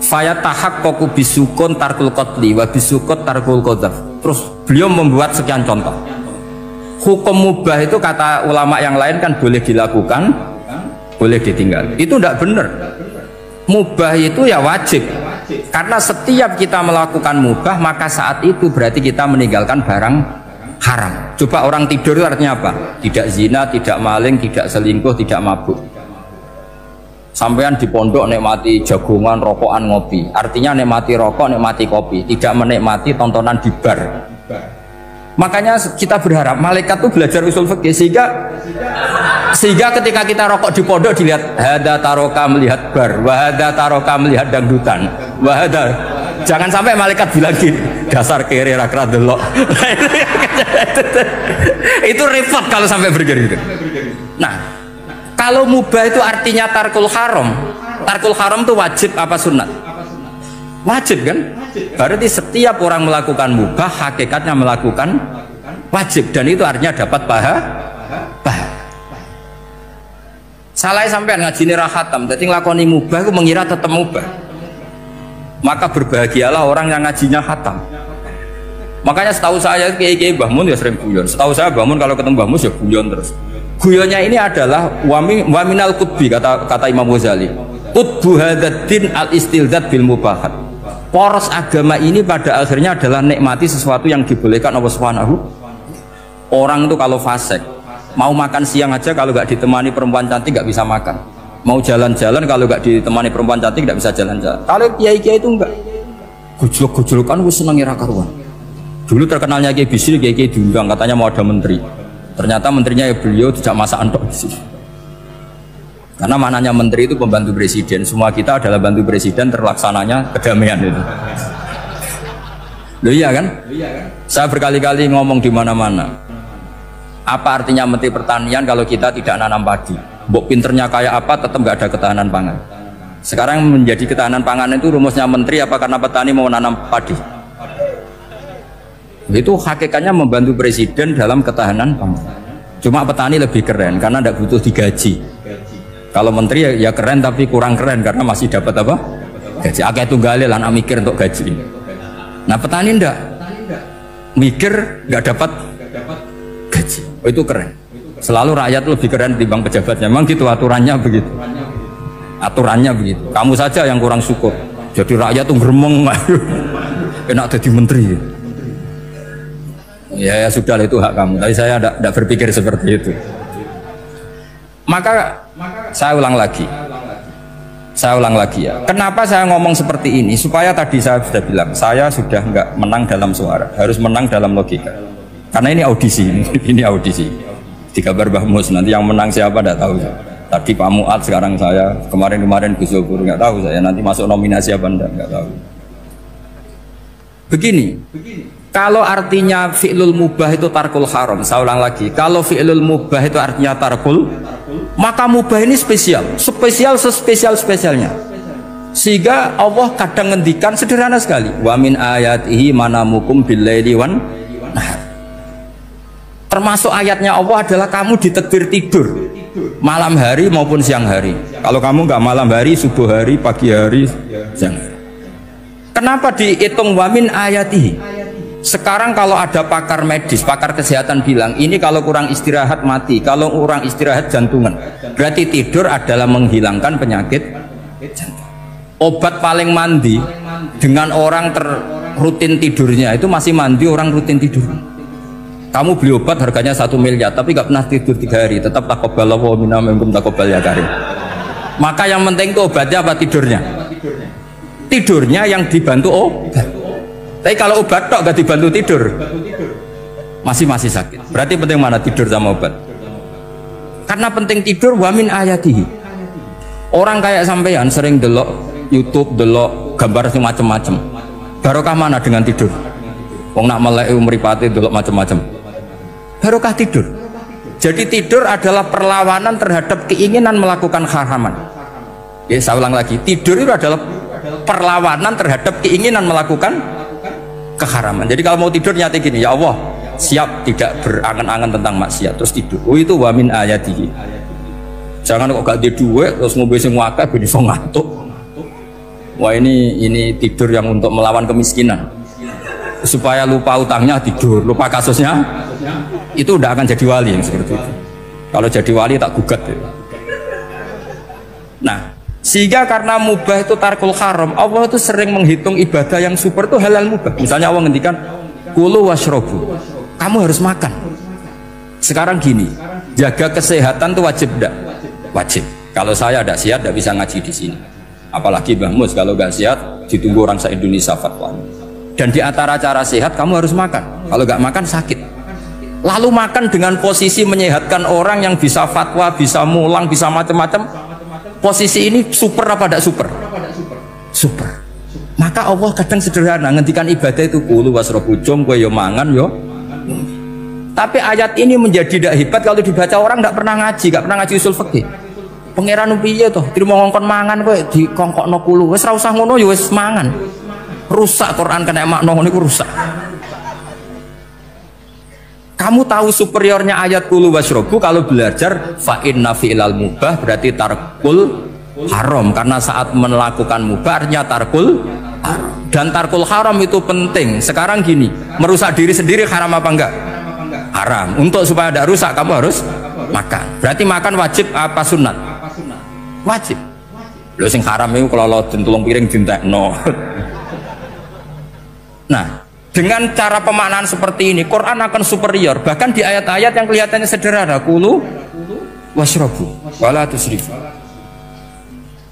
B: Fayatahaqqaqu bisukun tarkul qatli wa bisukut tarkul qadzaf. Terus beliau membuat sekian contoh. Hukum mubah itu kata ulama yang lain kan boleh dilakukan, boleh ditinggal. Itu tidak benar. Mubah itu ya wajib. Karena setiap kita melakukan mubah, maka saat itu berarti kita meninggalkan barang haram. Coba orang tidur itu artinya apa? Tidak zina, tidak maling, tidak selingkuh, tidak mabuk. Sampean di pondok nikmati jagungan, rokokan, ngopi. Artinya nikmati rokok, nikmati kopi. Tidak menikmati tontonan di bar. Makanya kita berharap malaikat itu belajar usul fikih sehingga ketika kita rokok di pondok dilihat hada taroka melihat bar, wahada taroka melihat dangdutan, wahada. Jangan sampai malaikat bilang gini, dasar kere rakra delok. Itu repot kalau sampai begitu. Nah, kalau mubah itu artinya tarkul haram. Tarkul haram itu wajib apa sunat? Wajib kan? Berarti setiap orang melakukan mubah hakikatnya melakukan wajib, dan itu artinya dapat pahala. Salah sampean ngajine ra khatam, dadi nglakoni mubah itu mengira tetap mubah. Maka berbahagialah orang yang ngajinya khatam. Makanya setahu saya kiai-kiai Mbah Mun ya sering guyon. Setahu saya Mbah Mun kalau ketemu Mbah Mus ya guyon terus. Guyonnya ini adalah waminal qutbi kata Imam Ghazali. Qutbu hadzal al-istildad bil mubahat. Poros agama ini pada akhirnya adalah nikmati sesuatu yang dibolehkan Allah Subhanahu. Orang itu kalau fasik, mau makan siang aja kalau nggak ditemani perempuan cantik nggak bisa makan. Mau jalan-jalan kalau nggak ditemani perempuan cantik nggak bisa jalan-jalan. Kalau kiai-kiai itu enggak, gujluk-gujlukan wis seneng ira karuan. Dulu terkenalnya Kiai Bisri, Kiai diundang katanya mau ada menteri. Ternyata menterinya ya beliau tidak masak antok di sini. Karena mananya menteri itu pembantu presiden. Semua kita adalah bantu presiden terlaksananya kedamaian itu. Loh iya kan? Saya berkali-kali ngomong di mana-mana. Apa artinya menteri pertanian kalau kita tidak nanam padi? Mbok pinternya kayak apa tetap nggak ada ketahanan pangan. Sekarang menjadi ketahanan pangan itu rumusnya menteri apa karena petani mau nanam padi? Itu hakikatnya membantu presiden dalam ketahanan pangan. Cuma petani lebih keren karena tidak butuh digaji. Kalau menteri ya keren tapi kurang keren karena masih dapat apa? Gaji. Akeh tunggale lan mikir untuk gaji. Nah petani ndak mikir nggak dapat gaji. Oh, itu keren. Selalu rakyat lebih keren dibanding pejabatnya. Memang gitu aturannya begitu. Aturannya begitu. Kamu saja yang kurang syukur. Jadi rakyat tuh gremeng, enak jadi menteri. Ya sudah itu hak kamu. Tapi saya tidak berpikir seperti itu. Maka saya ulang lagi ya. Kenapa saya ngomong seperti ini? Supaya tadi saya sudah bilang, saya sudah nggak menang dalam suara, harus menang dalam logika. Karena ini audisi, ini audisi. Di kabar Mbah Mus, nanti yang menang siapa tidak tahu. Tadi Pak Muat, sekarang saya, kemarin Gus Zobur nggak tahu saya. Nanti masuk nominasi apa nggak tahu. Begini. Kalau artinya fi'lul mubah itu tarkul haram, saya ulang lagi. Kalau fi'lul mubah itu artinya tarkul Maka mubah ini spesial, spesialnya. Sehingga Allah kadang ngendikan sederhana sekali. Wa min ayatihi manamukum billaili wan nahar. Termasuk ayatnya Allah adalah kamu ditakdir tidur malam hari maupun siang hari. Kalau kamu nggak malam hari, subuh hari, pagi hari, siang hari. Kenapa dihitung wa min ayatihi? Sekarang kalau ada pakar medis, pakar kesehatan bilang ini kalau kurang istirahat mati, kalau kurang istirahat jantungan. Berarti tidur adalah menghilangkan penyakit jantung. Obat paling mandi dengan orang rutin tidurnya itu masih mandi orang rutin tidur. Kamu beli obat harganya 1 miliar tapi nggak pernah tidur 3 hari, tetap taqabbalallahu minna minkum taqabbal ya karim. Maka yang penting itu obatnya apa tidurnya? Tidurnya yang dibantu obat. Tapi kalau obat tok gak dibantu tidur, masih sakit. Berarti penting mana tidur sama obat? Karena penting tidur wa min ayatihi. Orang kayak sampean sering delok YouTube, delok gambar macam-macam. Barokah mana dengan tidur? Wong nak melek mripate delok macam-macam. Barokah tidur. Jadi tidur adalah perlawanan terhadap keinginan melakukan haraman. Ya, saya ulang lagi, tidur itu adalah perlawanan terhadap keinginan melakukan keharaman. Jadi kalau mau tidur nyati gini, ya Allah, siap tidak berangan-angan tentang maksiat terus tidur. Oh itu wa min ayatihi. Jangan kok gak ada duit terus ngombe sing akeh ben iso ngantuk. Wah ini tidur yang untuk melawan kemiskinan. Supaya lupa utangnya tidur, lupa kasusnya, itu udah akan jadi wali yang seperti itu. Kalau jadi wali tak gugat ya. Nah, sehingga karena mubah itu tarkul haram, Allah itu sering menghitung ibadah yang super itu halal mubah. Misalnya Allah ngendikan kulu washrobu, kamu harus makan. Sekarang gini, jaga kesehatan itu wajib enggak? Wajib. Kalau saya tidak sehat tidak bisa ngaji di sini. Apalagi Mbah Mus kalau nggak sehat ditunggu orang se-Indonesia fatwa. Dan di antara cara sehat kamu harus makan. Kalau nggak makan sakit. Lalu makan dengan posisi menyehatkan orang yang bisa fatwa, bisa mulang, bisa macam-macam. Posisi ini super apa tidak super? Super. Maka Allah kadang sederhana ngendikan ibadah itu kulu wasrobu jom kowe yo mangan yo. Tapi ayat ini menjadi tidak hebat kalau dibaca orang tidak pernah ngaji usul fikih. Pangeran piye toh trimo ngongkon mangan kowe dikongkokno kulu. Wis ora usah ngono ya wis mangan. Rusak Quran kena makna ngono iku rusak. Kamu tahu superiornya ayat kulu wasrobu kalau belajar fa inna fi'lal mubah berarti tarkul haram karena saat melakukan mubah artinya tarkul haram. Dan tarkul haram itu penting. Sekarang gini, merusak diri sendiri haram apa enggak? Haram. Untuk supaya tidak rusak kamu harus makan. Berarti makan wajib apa sunat? Wajib. Lho sing haram itu kalau tulung piring dintekno. Nah, dengan cara pemaknaan seperti ini Quran akan superior. Bahkan di ayat-ayat yang kelihatannya sederhana, kulu washrobu wala tusrifu.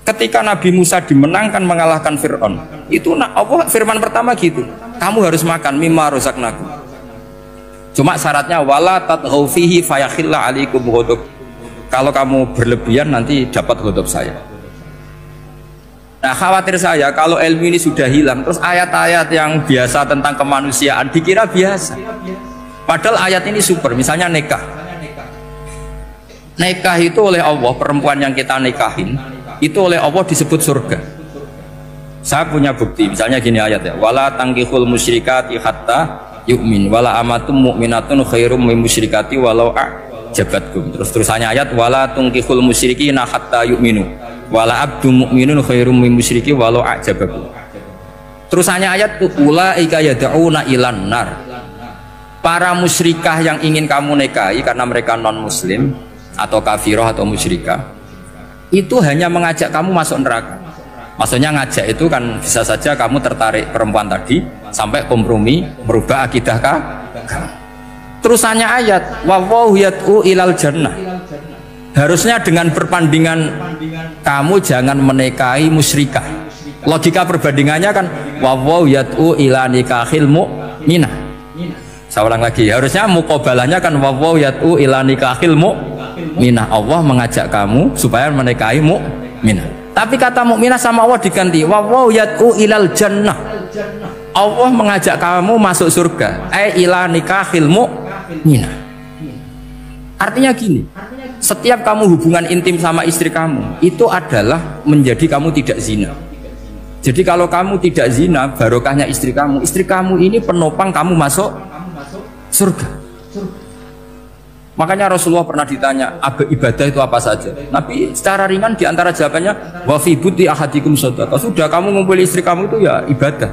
B: Ketika Nabi Musa dimenangkan mengalahkan Fir'aun, itu Allah firman pertama gitu, kamu harus makan mimma razaqnakum. Cuma syaratnya wala tatghaw fihi fayakhilla alaikum ghadab. Kalau kamu berlebihan nanti dapat ghadab saya. Nah, khawatir saya kalau ilmu ini sudah hilang terus ayat-ayat yang biasa tentang kemanusiaan dikira biasa. Padahal ayat ini super. Misalnya nikah. Nikah itu oleh Allah, perempuan yang kita nikahin itu oleh Allah disebut surga. Saya punya bukti, misalnya gini ayat ya, wala tangkihul musyrikati hatta yu'min wala amatum mu'minatun khairum min musyrikati walau a'jabatkum. Terusannya ayat wala tangkihul musyrikina hatta yu'minu wala abdu mu'minun khairum min musyriki walau a'jabakum. Terusannya ayat ulaika yad'una ilan nar. Para musyrikah yang ingin kamu nikahi karena mereka non muslim atau kafirah atau musyrikah itu hanya mengajak kamu masuk neraka. Maksudnya ngajak itu kan bisa saja kamu tertarik perempuan tadi sampai kompromi merubah akidah kamu. Terusannya ayat wallahu yad'u ilal jannah. Harusnya dengan perbandingan kamu jangan menikahi musyrikah. Logika perbandingannya kan wallahu yad'u ila nikahil mu'minah. Saya ulang lagi, harusnya muqabalahnya kan wallahu yad'u ila nikahil mu'minah. Allah mengajak kamu supaya menikahi mu'minah. Tapi kata mukminah sama Allah diganti wallahu yad'u ilal jannah. Allah mengajak kamu masuk surga. Ila nikahil mu'minah. Artinya gini, Setiap kamu hubungan intim sama istri kamu, itu adalah menjadi kamu tidak zina. Jadi kalau kamu tidak zina, barokahnya istri kamu ini penopang kamu masuk surga. Makanya Rasulullah pernah ditanya, ibadah itu apa saja? Nabi secara ringan diantara jawabannya, wa fi buti ahadikum shadaqah. Sudah kamu ngumpuli istri kamu itu ya ibadah.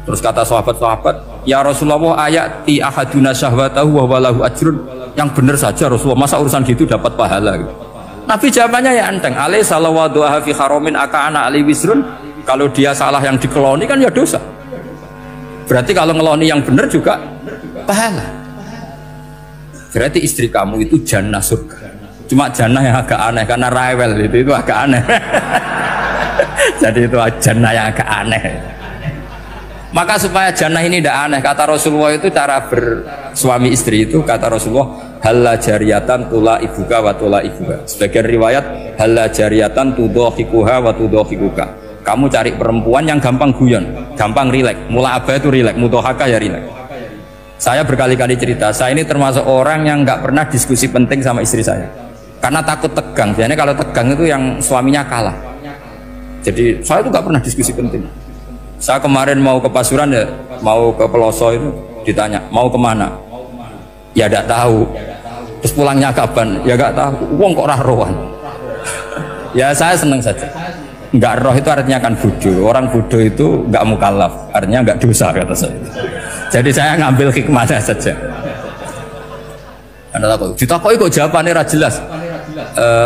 B: Terus kata sahabat-sahabat, ya Rasulullah ayati ahaduna syahwatahu wa walahu ajrun. Yang benar saja Rasulullah, masa urusan gitu dapat pahala gitu. Nabi jawabannya ya enteng, alai salawatu fi haramin aka'ana ali wisrun. Kalau dia salah yang dikeloni kan ya dosa. Berarti kalau ngeloni yang benar juga pahala. Berarti istri kamu itu jannah surga. Cuma jannah yang agak aneh karena rewel itu agak aneh. Jadi itu jannah yang agak aneh. Maka supaya jannah ini tidak aneh, kata Rasulullah itu cara bersuami istri itu, kata Rasulullah, halla jariyatan tula ibuka wa tula ibuka. Sebagian riwayat, halla jariyatan tudhohikuha wa tudhohikuka. Kamu cari perempuan yang gampang guyon, gampang rileks. Mula abah itu rileks, mudhohaka ya rileks. Saya berkali-kali cerita, saya ini termasuk orang yang nggak pernah diskusi penting sama istri saya, karena takut tegang. Biasanya kalau tegang itu yang suaminya kalah. Jadi saya itu nggak pernah diskusi penting. Saya kemarin mau ke Pasuruan ya, mau ke Peloso itu ditanya mau kemana, ya tidak tahu. Terus pulangnya kapan, ya nggak tahu. Wong kok rohan. Ya saya senang saja. Nggak roh itu artinya kan bodoh. Orang bodoh itu nggak mukallaf, artinya nggak dosa kata saya. Jadi saya ngambil hikmahnya saja. Anda tahu, ditakoi kok jawabannya ora jelas.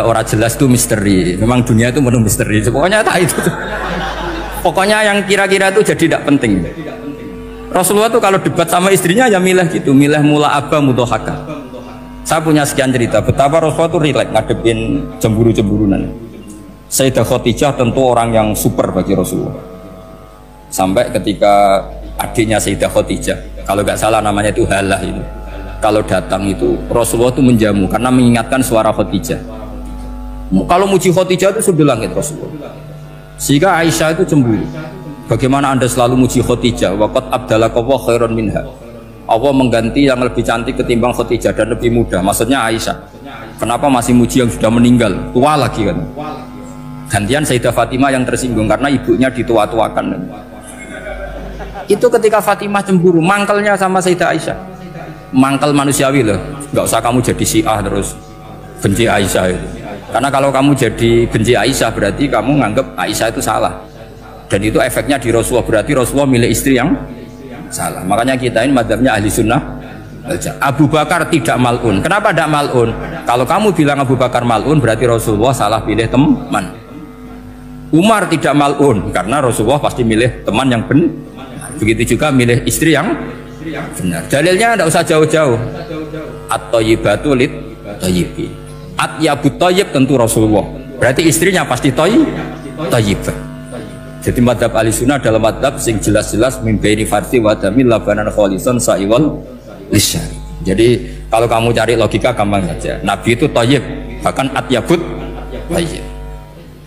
B: Ora jelas itu misteri. Memang dunia itu penuh misteri. Pokoknya tak itu. Pokoknya yang kira-kira itu jadi tidak penting. Rasulullah tuh kalau debat sama istrinya ya milih gitu, milih mula abah mudhohaka. Saya punya sekian cerita betapa Rasulullah tuh rileks ngadepin cemburu-cemburunan. Sayyidah Khadijah tentu orang yang super bagi Rasulullah. Sampai ketika adiknya Sayyidah Khadijah, kalau nggak salah namanya itu Halah itu, kalau datang itu Rasulullah itu menjamu karena mengingatkan suara Khadijah. Kalau muji Khadijah itu sudah langit Rasulullah. Sehingga Aisyah itu cemburu. Bagaimana anda selalu muji Khadijah? Waqad abdalakallahu khairan minha. Allah mengganti yang lebih cantik ketimbang Khadijah dan lebih muda. Maksudnya Aisyah. Kenapa masih muji yang sudah meninggal? Tua lagi kan? Gantian Sayyidah Fatimah yang tersinggung karena ibunya ditua-tuakan. Itu ketika Fatimah cemburu, mangkelnya sama Sayyidah Aisyah. Mangkel manusiawi loh. Nggak usah kamu jadi Syiah terus benci Aisyah itu. Karena kalau kamu jadi benci Aisyah berarti kamu nganggap Aisyah itu salah. Dan itu efeknya di Rasulullah, berarti Rasulullah milih istri yang salah. Makanya kita ini madzhabnya ahli sunnah. Abu Bakar tidak mal'un. Kenapa tidak mal'un? Kalau kamu bilang Abu Bakar mal'un berarti Rasulullah salah pilih teman. Umar tidak mal'un karena Rasulullah pasti milih teman yang benar. Begitu juga milih istri yang benar. Dalilnya tidak usah jauh-jauh. At-thayyibatu lit-thayyibi. Atyabut thayyib tentu Rasulullah. Berarti istrinya pasti thayyibah. Jadi madhab ahli sunnah dalam madhab sing jelas-jelas min baini farsi wa damil labanan khalisan sa'iwal lisyari. Jadi kalau kamu cari logika gampang saja. Nabi itu thayyib, bahkan atyabut thayyib.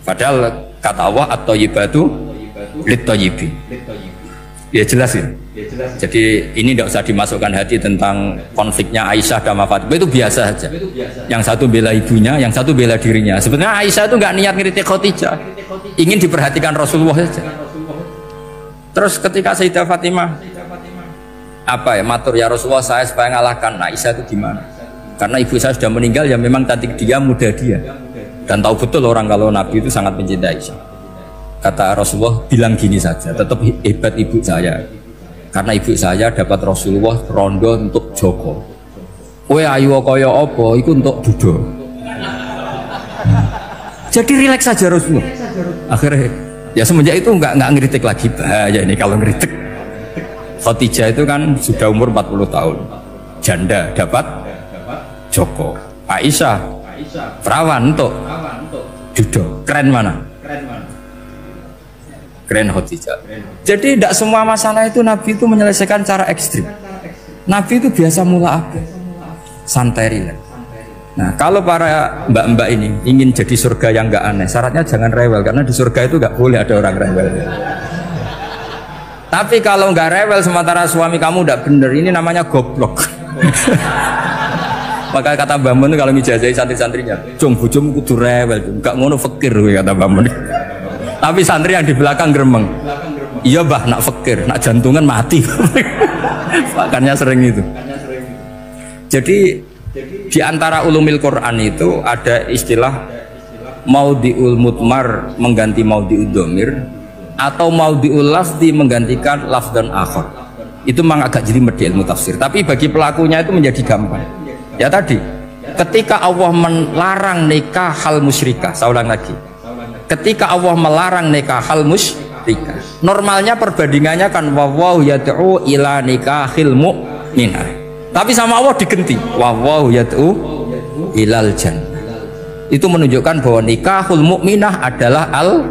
B: Padahal kata Allah at-thayyibatu lit-thayyibi. Ya jelas ya. Jadi ini tidak usah dimasukkan hati tentang konfliknya Aisyah dan Fatimah, itu biasa saja. Yang satu bela ibunya, yang satu bela dirinya. Sebenarnya Aisyah itu nggak niat ngiritik Khadijah, ingin diperhatikan Rasulullah saja. Terus ketika Sayyidah Fatimah apa ya matur ya Rasulullah saya supaya ngalahkan Aisyah itu gimana? Karena ibu saya sudah meninggal ya memang cantik dia, muda dia, dan tahu betul orang kalau Nabi itu sangat mencintai Aisyah. Kata Rasulullah bilang gini saja, tetap hebat ibu saya. Karena ibu saya dapat Rasulullah rondo untuk Joko. Kowe ayu kaya apa iku untuk Dudo. Jadi rileks saja Rasulullah. Akhirnya ya semenjak itu nggak ngeritik lagi. Bahaya ini kalau ngeritik. Khadijah itu kan sudah umur 40 tahun. Janda dapat Joko. Aisyah perawan untuk Dudo. Keren mana? Keren Khadijah. Jadi tidak semua masalah itu Nabi itu menyelesaikan cara ekstrim. Nabi itu biasa mula apa? Santai rileks. Nah kalau para mbak-mbak ini ingin jadi surga yang nggak aneh, syaratnya jangan rewel karena di surga itu nggak boleh ada orang rewel. Tapi kalau nggak rewel sementara suami kamu udah bener, ini namanya goblok. Maka kata Mbah Mun kalau ngijazahi santri-santrinya, "Cung bojomu kudu rewel, enggak ngono fakir," kata Mbah Mun. Tapi santri yang di belakang gremeng. "Iya, Mbah, nak fakir, nak jantungan mati." Makanya sering itu. Jadi di antara ulumil Quran itu ada istilah maudhi'ul mutmar mengganti maudhi'ud dhamir atau maudhi'ul lafzi menggantikan lafdan akhar. Itu memang agak jelimet di ilmu tafsir, tapi bagi pelakunya itu menjadi gampang. Ya tadi, ketika Allah melarang nikah hal musyrikah, saya ulang lagi. Ketika Allah melarang nikah hal musyrikah, normalnya perbandingannya kan wallahu yad'u ila nikahil mu'minah. Tapi sama Allah digenti, wallahu yad'u ilal jannah. Itu menunjukkan bahwa nikahul mu'minah adalah al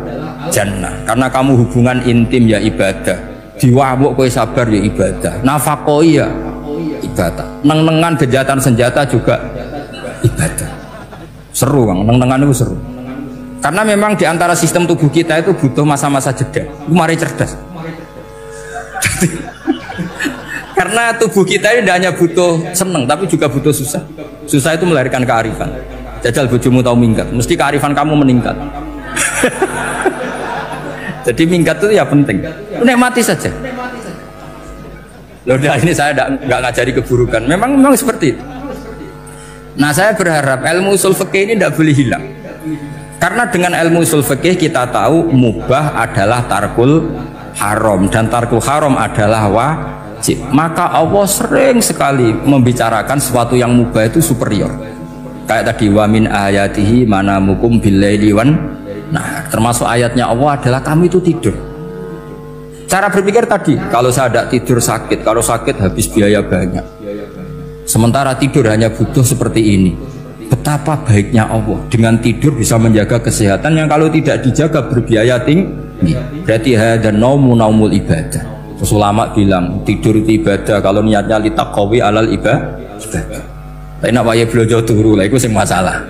B: jannah. Karena kamu hubungan intim ya ibadah. Diwamuk kowe sabar ya ibadah, nafakoi ya ibadah, neng-nengan gejatan senjata juga ibadah. Seru Bang, neng-nengan itu seru. Karena memang di antara sistem tubuh kita itu butuh masa-masa jeda. Mari cerdas. Karena tubuh kita ini tidak hanya butuh seneng, tapi juga butuh susah. Susah itu melahirkan kearifan. Jajal bojomu tahu minggat, mesti kearifan kamu meningkat. Jadi minggat itu ya penting. Nikmati saja. Loh, ini saya nggak ngajari keburukan. Memang seperti itu. Nah, saya berharap ilmu usul fikih ini tidak boleh hilang. Karena dengan ilmu usul fikih kita tahu mubah adalah tarkul haram dan tarkul haram adalah wajib. Maka Allah sering sekali membicarakan sesuatu yang mubah itu superior. Kayak tadi wa min ayatihi manamukum billaili wan. Nah, termasuk ayatnya Allah adalah kamu itu tidur. Cara berpikir tadi, kalau saya tidak tidur sakit, kalau sakit habis biaya banyak. Sementara tidur hanya butuh seperti ini. Betapa baiknya Allah dengan tidur bisa menjaga kesehatan yang kalau tidak dijaga berbiaya tinggi. Berarti hadan naumul ibadah. Terus ulama bilang tidur itu ibadah kalau niatnya litaqawi alal ibadah. Tapi nak wae blojo turu lah itu sing masalah.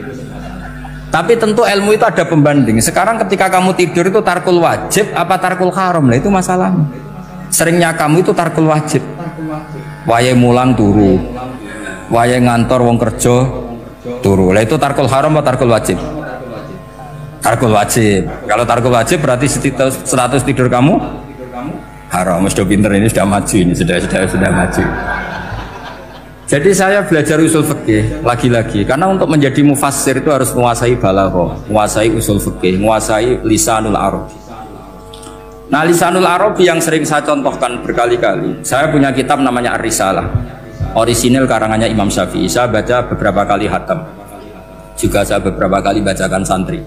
B: Tapi tentu ilmu itu ada pembanding. Sekarang ketika kamu tidur itu tarkul wajib apa tarkul haram, lah itu masalahnya. Seringnya kamu itu tarkul wajib. Wae mulang turu, wae ngantor wong kerja turu. Lah itu tarkul haram apa tarkul wajib? Tarkul wajib. Kalau tarkul wajib berarti status tidur kamu haram. Sudah pinter ini, sudah maju ini, sudah maju. Jadi saya belajar usul fikih lagi-lagi karena untuk menjadi mufassir itu harus menguasai balaghah, menguasai usul fikih, menguasai lisanul arabi. Nah, lisanul arabi yang sering saya contohkan berkali-kali. Saya punya kitab namanya Ar-Risalah. Orisinil karangannya Imam Syafi'i. Saya baca beberapa kali khatam. Juga saya beberapa kali bacakan santri.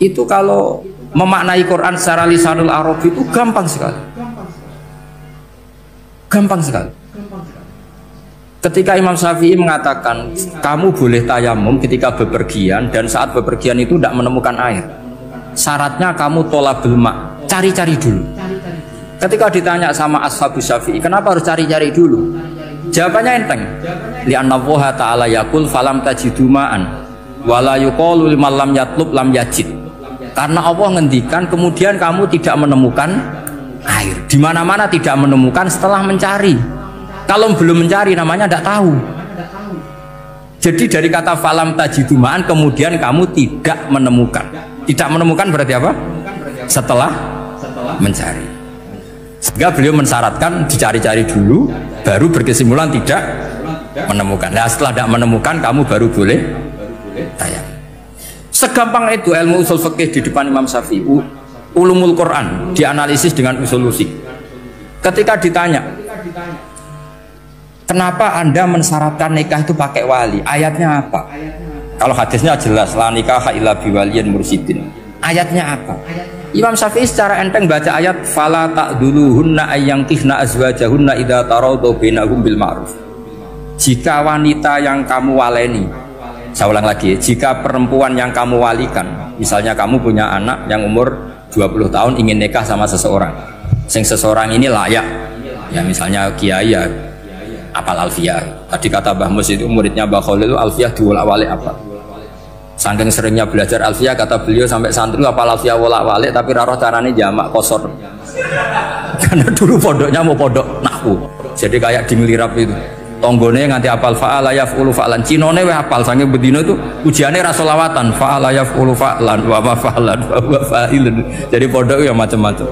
B: Itu kalau memaknai Quran secara lisanul arabi itu gampang sekali. Gampang sekali. Ketika Imam Syafi'i mengatakan kamu boleh tayamum ketika bepergian dan saat bepergian itu tidak menemukan air, syaratnya kamu tolabul ma', cari-cari dulu. Ketika ditanya sama ashabus Syafi'i kenapa harus cari-cari dulu, jawabannya enteng. Li'anna Allah ta'ala yaqul falam tajidu ma'an wala yuqalu liman lam yatlub lam yajid. Karena Allah ngendikan kemudian kamu tidak menemukan air. Di mana-mana tidak menemukan setelah mencari. Kalau belum mencari namanya tidak tahu. Jadi dari kata falam tajidumaan kemudian kamu tidak menemukan. Tidak menemukan berarti apa? Setelah mencari. Sehingga beliau mensyaratkan dicari-cari dulu, baru berkesimpulan tidak menemukan. Nah, setelah tidak menemukan kamu baru boleh tayang. Segampang itu ilmu usul fikih di depan Imam Syafi'i. Ulumul Quran dianalisis dengan usul usik. Ketika ditanya kenapa Anda mensyaratkan nikah itu pakai wali? Ayatnya apa? Kalau hadisnya jelas, la nikaha illa biwaliyin mursyidin. Ayatnya apa? Imam Syafi'i secara enteng baca ayat fala ta'duluhunna ayyankihna azwajahunna idza tarawdu bainahum bil ma'ruf. Jika wanita yang kamu waleni, saya ulang lagi, jika perempuan yang kamu walikan, misalnya kamu punya anak yang umur 20 tahun ingin nikah sama seseorang, sing seseorang ini layak, ya misalnya kiai ya apal alfiyah. Tadi kata Mbah Mus itu muridnya Mbah Khalil itu alfiyah diwolak-walik apa. Saking seringnya belajar alfiyah kata beliau sampai santri apal alfiyah wolak-walik tapi roh carane jamak kosor. Karena dulu pondoknya mau pondok nahwu. Jadi kayak di ngelirap itu. Tonggone nganti apal fa'ala yaf'ulu fa'lan. Cinone weh apal sange bedino itu ujiane ra selawatan. Fa'ala yaf'ulu fa'lan wa ma fa'lan wa fa'ilun. Jadi pondok ya macam-macam.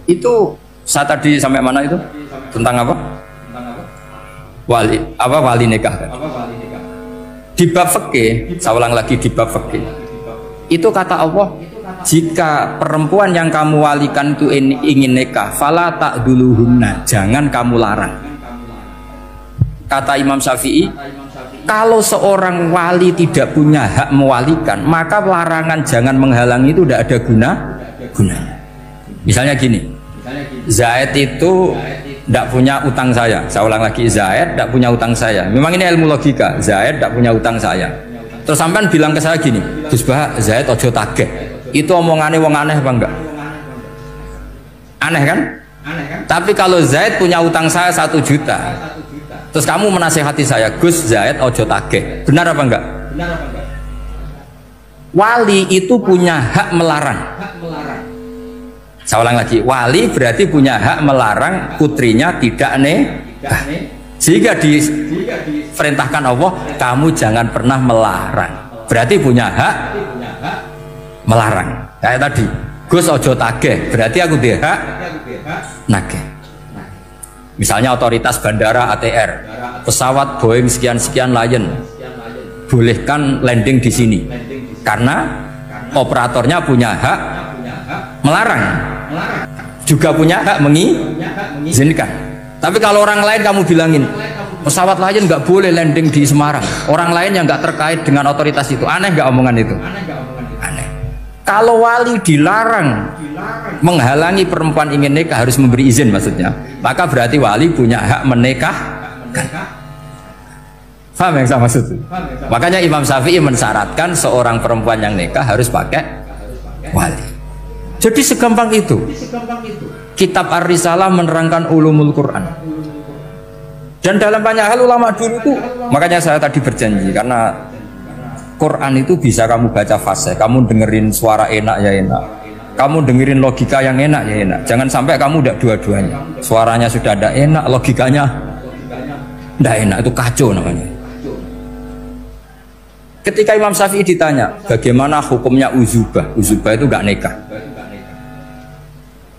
B: Itu saya tadi sampai mana itu? Tentang apa? Wali nikah kan? Di bab fikih, saya ulang lagi di bab fikih. Itu kata Allah, jika perempuan yang kamu walikan itu ingin nikah, fala ta'duluhunna, jangan kamu larang. Kata Imam Syafi'i, kalau seorang wali tidak punya hak mewalikan, maka larangan jangan menghalangi itu tidak ada gunanya. Misalnya gini, Zaid itu tidak punya utang saya ulang lagi, Zaid tidak punya utang saya. Memang ini ilmu logika, Zaid tidak punya utang saya. Terus sampean bilang ke saya gini, Gus Bah, Zaid ojo tagih. Itu omongannya wong aneh apa enggak? Aneh kan? Tapi kalau Zaid punya utang saya 1 juta, terus kamu menasihati saya, Gus, Zaid ojo tagih, benar apa enggak? Wali itu punya hak melarang. Saya ulang lagi, wali berarti punya hak melarang putrinya tidak nikah. Jika diperintahkan Allah, kamu jangan pernah melarang, berarti punya hak melarang. Kayak tadi, Gus ojo tagih, berarti aku dia hak nagih. Misalnya otoritas bandara ATR, pesawat Boeing sekian-sekian Lion, bolehkan landing di sini, karena operatornya punya hak melarang, juga punya hak mengizinkan. Tapi kalau orang lain kamu bilangin, pesawat Lion nggak boleh landing di Semarang, orang lain yang nggak terkait dengan otoritas itu, aneh nggak omongan itu? Aneh. Kalau wali dilarang menghalangi perempuan ingin nikah, harus memberi izin maksudnya, maka berarti wali punya hak menikahkan. Paham yang saya maksud? Makanya Imam Syafi'i mensyaratkan seorang perempuan yang nikah harus pakai wali. Jadi segampang itu. Kitab Ar-Risalah menerangkan ulumul Quran. Dan dalam banyak hal ulama dulu itu, makanya saya tadi berjanji, karena Quran itu bisa kamu baca fasih, kamu dengerin suara enak ya enak, kamu dengerin logika yang enak ya enak. Jangan sampai kamu udah dua-duanya, suaranya sudah ada enak, logikanya tidak enak, itu kacau namanya. Ketika Imam Syafi'i ditanya bagaimana hukumnya uzubah, uzubah itu gak nikah,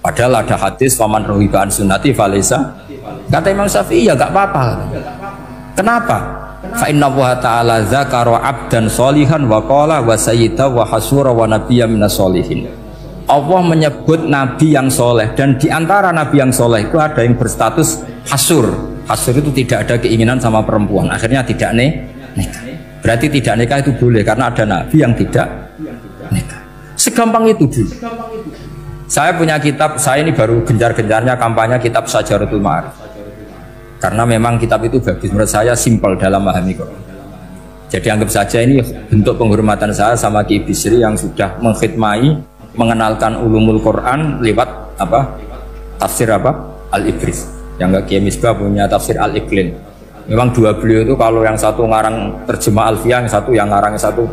B: padahal ada hadis faman rohiba an sunnati falesa. Kata Imam Syafi'i ya gak apa-apa. Kenapa? Fa inna Allah ta'ala dzakara 'abdan sholihan wa qala wa sayyida wa hasura wa nabiyya minas sholihin. Allah menyebut nabi yang soleh, dan diantara nabi yang soleh itu ada yang berstatus hasur. Hasur itu tidak ada keinginan sama perempuan, akhirnya tidak nikah. Berarti tidak nikah itu boleh karena ada nabi yang tidak nikah. Segampang itu dulu. Saya punya kitab, saya ini baru gencar-gencarnya kampanye kitab Syajaratul Ma'arif, karena memang kitab itu bagus, menurut saya simpel dalam memahami Quran. Jadi anggap saja ini bentuk penghormatan saya sama Ki Bisri yang sudah mengkhidmai, mengenalkan ulumul Quran lewat tafsir Al-Ibris. Yang Ki Misbah punya tafsir Al-Iqlin. Memang dua beliau itu, kalau yang satu ngarang terjemah Alfiyah, yang satu yang ngarang satu.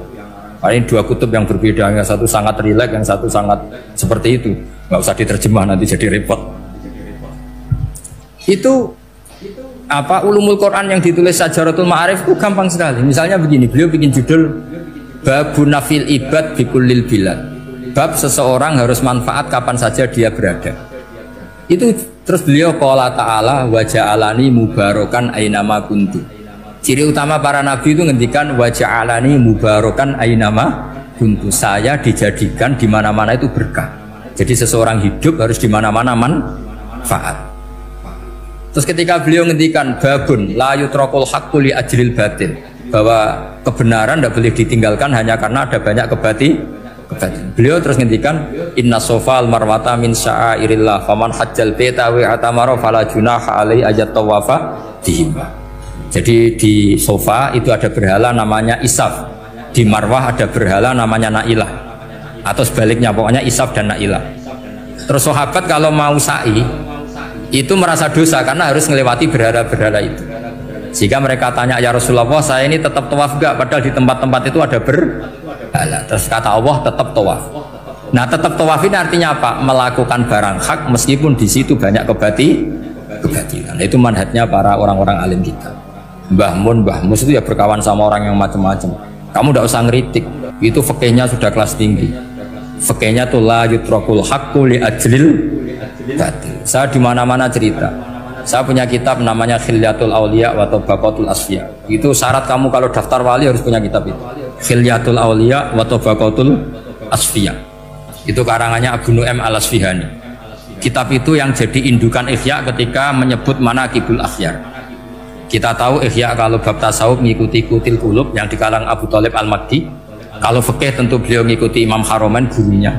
B: Ini dua kutub yang berbeda, yang satu sangat rileks, yang satu sangat seperti itu. Nggak usah diterjemah, nanti jadi repot. Itu ulumul Quran yang ditulis Syajaratul Ma'arif itu gampang sekali. Misalnya begini, beliau bikin judul Babun Nafil Ibad Bikullil Bilad, bab seseorang harus manfaat kapan saja dia berada. Itu terus beliau qala ta'ala wa ja'alani mubarakan ainama kuntu. Ciri utama para nabi itu ngendikan wa ja'alani mubarakan ainama kuntu, saya dijadikan di mana-mana itu berkah. Jadi seseorang hidup harus di mana-mana manfaat. Terus ketika beliau ngendikan babun la yutrakul haqqu li ajril batil, bahwa kebenaran tidak boleh ditinggalkan hanya karena ada banyak kebatilan. Beliau terus ngendikan inna sofal marwata min sya'airillah faman hajjal baita wa atamara fala junaha alai ajat tawafa dihim. Jadi di sofa itu ada berhala namanya Isaf, di Marwah ada berhala namanya Nailah, atau sebaliknya, pokoknya Isaf dan Nailah. Terus sahabat kalau mau sa'i itu merasa dosa karena harus melewati berhala-berhala itu, sehingga mereka tanya, ya Rasulullah, saya ini tetap tawaf gak? Padahal di tempat-tempat itu ada berhala. Terus kata Allah, tetap tawaf. Nah, tetap tawaf ini artinya apa? Melakukan barang hak meskipun di situ banyak kebatilan. Nah, itu manhajnya para orang-orang alim kita. Mbah Mun, Mbah Mus itu ya berkawan sama orang yang macam-macam. Kamu tidak usah ngeritik, itu fikihnya sudah kelas tinggi. Fikihnya tuh la yutrakul haqqu li ajlil batil. Saya di mana-mana cerita. Saya punya kitab namanya Khilyatul Auliya wa Tabaqatul Asfiya. Itu syarat kamu kalau daftar wali harus punya kitab itu. Khilyatul Auliya wa Tabaqatul Asfiya. Itu karangannya Abu Nu'aim Al-Asfihani. Kitab itu yang jadi indukan Ihya ketika menyebut manaqibul akhyar. Kita tahu Ihya kalau bab tasawuf mengikuti Kutil Qulub yang dikalang Abu Thalib Al-Makki. Kalau fikih tentu beliau mengikuti Imam Haromen gurunya,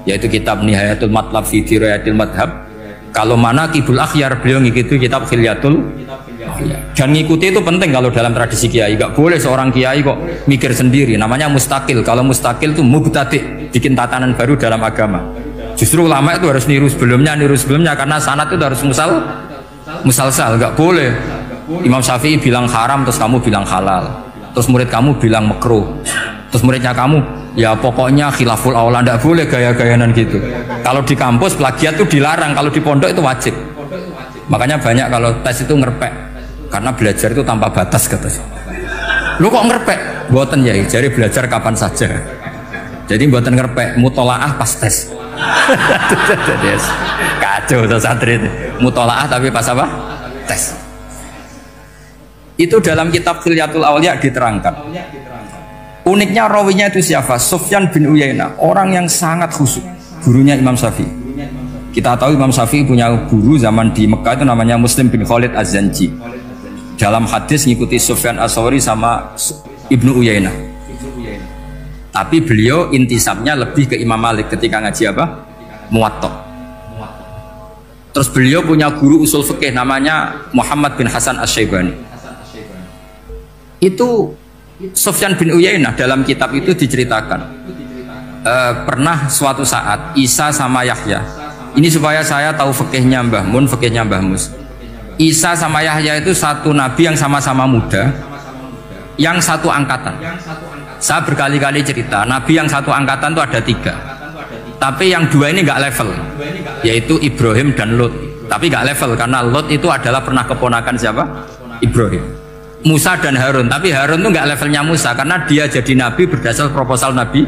B: yaitu kitab Nihayatul Matlab fi Dirayatil Madhab. Kalau manaqibul akhyar beliau mengikuti kitab Khilyatul Auliya. Dan ngikuti itu penting kalau dalam tradisi kiai. Gak boleh seorang kiai kok mikir sendiri, namanya mustakil. Kalau mustakil itu mubtadi', bikin tatanan baru dalam agama. Justru ulama itu harus niru sebelumnya karena sanad itu harus musalsal. Gak boleh Imam Syafi'i bilang haram terus kamu bilang halal, terus murid kamu bilang makruh, terus muridnya kamu ya pokoknya khilaful aula. Nggak boleh gaya-gayanan gitu. Kalau di kampus plagiat itu dilarang, kalau di pondok itu wajib. Makanya banyak kalau tes itu ngerpek karena belajar itu tanpa batas katanya. Lu kok ngerpek? Mboten ya, jadi belajar kapan saja. Jadi mboten ngerpek, mutolaah pas tes. Kacau tuh santri itu. Mutolaah tapi pas apa? Tes. Itu dalam kitab Khilyatul Auliya diterangkan. Uniknya rawinya itu siapa? Sufyan bin Uyainah, orang yang sangat khusyuk, gurunya Imam Syafi'i. Kita tahu Imam Syafi'i punya guru zaman di Mekah itu namanya Muslim bin Khalid Az-Zanji. Dalam hadis ngikuti Sufyan As-Sawri sama Ibnu Uyainah. Tapi beliau intisabnya lebih ke Imam Malik ketika ngaji apa? Muwatta. Terus beliau punya guru usul fikih namanya Muhammad bin Hasan Asy-Syaibani. Itu Sufyan bin Uyainah dalam kitab itu diceritakan pernah suatu saat Isa sama Yahya, ini supaya saya tahu fikihnya Mbah Mun, fikihnya Mbah Mus. Isa sama Yahya itu satu nabi yang sama-sama muda, yang satu angkatan. Saya berkali-kali cerita, nabi yang satu angkatan itu ada 3, tapi yang 2 ini nggak level, yaitu Ibrahim dan Lot. Tapi nggak level karena Lot itu adalah pernah keponakan siapa? Ibrahim. Musa dan Harun, tapi Harun itu nggak levelnya Musa karena dia jadi nabi berdasar proposal Nabi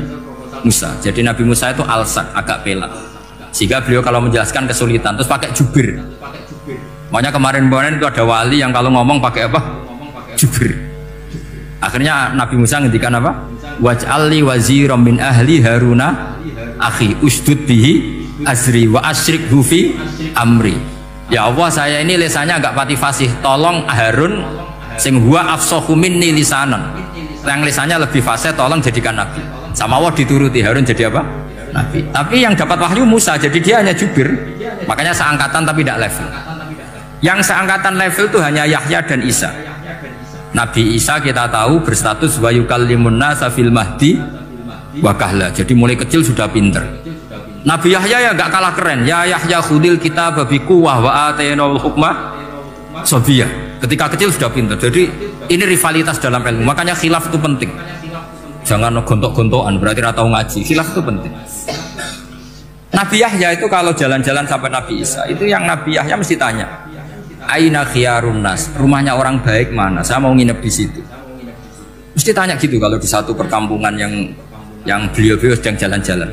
B: Musa. Jadi Nabi Musa itu alsak, agak pelak, sehingga beliau kalau menjelaskan kesulitan terus pakai jubir. Makanya kemarin-kemarin itu ada wali yang kalau ngomong pakai apa? Jubir. Akhirnya Nabi Musa ngendikan apa? Waj'alli waziran min ahli Haruna akhi usdud bihi azri wa asyrikhu fi amri. Ya Allah, saya ini lisannya agak pati fasih, tolong Harun sing huwa afsahu minni lisanan, yang lisannya lebih fasih tolong jadikan nabi. Sama Allah dituruti, Harun jadi apa? Nabi. Tapi yang dapat wahyu Musa, jadi dia hanya jubir. Makanya seangkatan tapi tidak level. Yang seangkatan level itu hanya Yahya dan Isa. Nabi Isa kita tahu berstatus wa yukallimun nasa fil mahdi wa kahla. Jadi mulai kecil sudah pinter. Nabi Yahya ya nggak kalah keren. Ya Yahya khudil kitab bi quwwah wa atainal hukmah sabiyah. Ketika kecil sudah pintar. Jadi ini rivalitas dalam ilmu. Makanya khilaf itu penting. Jangan gontok-gontokan berarti atau ngaji. Khilaf itu penting. Nabi Yahya itu kalau jalan-jalan sampai Nabi Isa, itu yang Nabi Yahya mesti tanya, aina khiyarun nas, rumahnya orang baik mana? Saya mau nginep di situ. Mesti tanya gitu kalau di satu perkampungan yang beliau-beliau sedang jalan-jalan.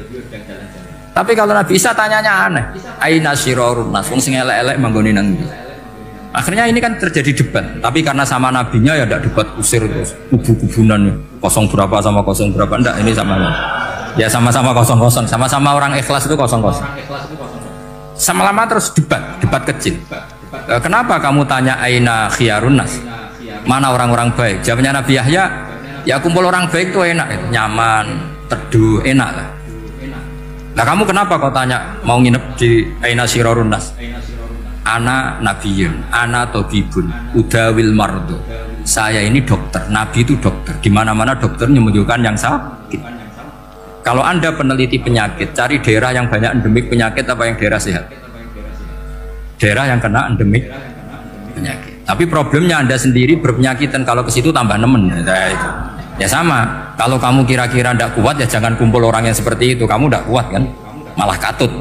B: Tapi kalau Nabi Isa tanyanya aneh, aina syirarun nas, wong sing elek-elek manggone nang ndi? Akhirnya ini kan terjadi debat, tapi karena sama nabinya ya tidak debat kusir terus kubu-kubunan kosong berapa sama kosong berapa, enggak, ini sama ya sama-sama kosong-kosong, sama-sama orang ikhlas itu kosong-kosong. Sama lama terus debat kecil. Kenapa kamu tanya aina khiyarun nas? Mana orang-orang baik? Jawabnya Nabi Yahya, ya kumpul orang baik itu enak, nyaman, teduh, enak lah. Nah kamu kenapa kau tanya mau nginep di aina syirarun nas? Ana nabiyun, ana tobibun, udawil mardo. Saya ini dokter, nabi itu dokter. Di mana-mana dokter menyembuhkan yang sakit. Kalau Anda peneliti penyakit, cari daerah yang banyak endemik penyakit apa yang daerah sehat? Daerah yang kena endemik penyakit. Tapi problemnya Anda sendiri berpenyakit dan kalau ke situ tambah nemen. Ya sama. Kalau kamu kira-kira tidak kuat ya jangan kumpul orang yang seperti itu. Kamu tidak kuat kan? Malah katut.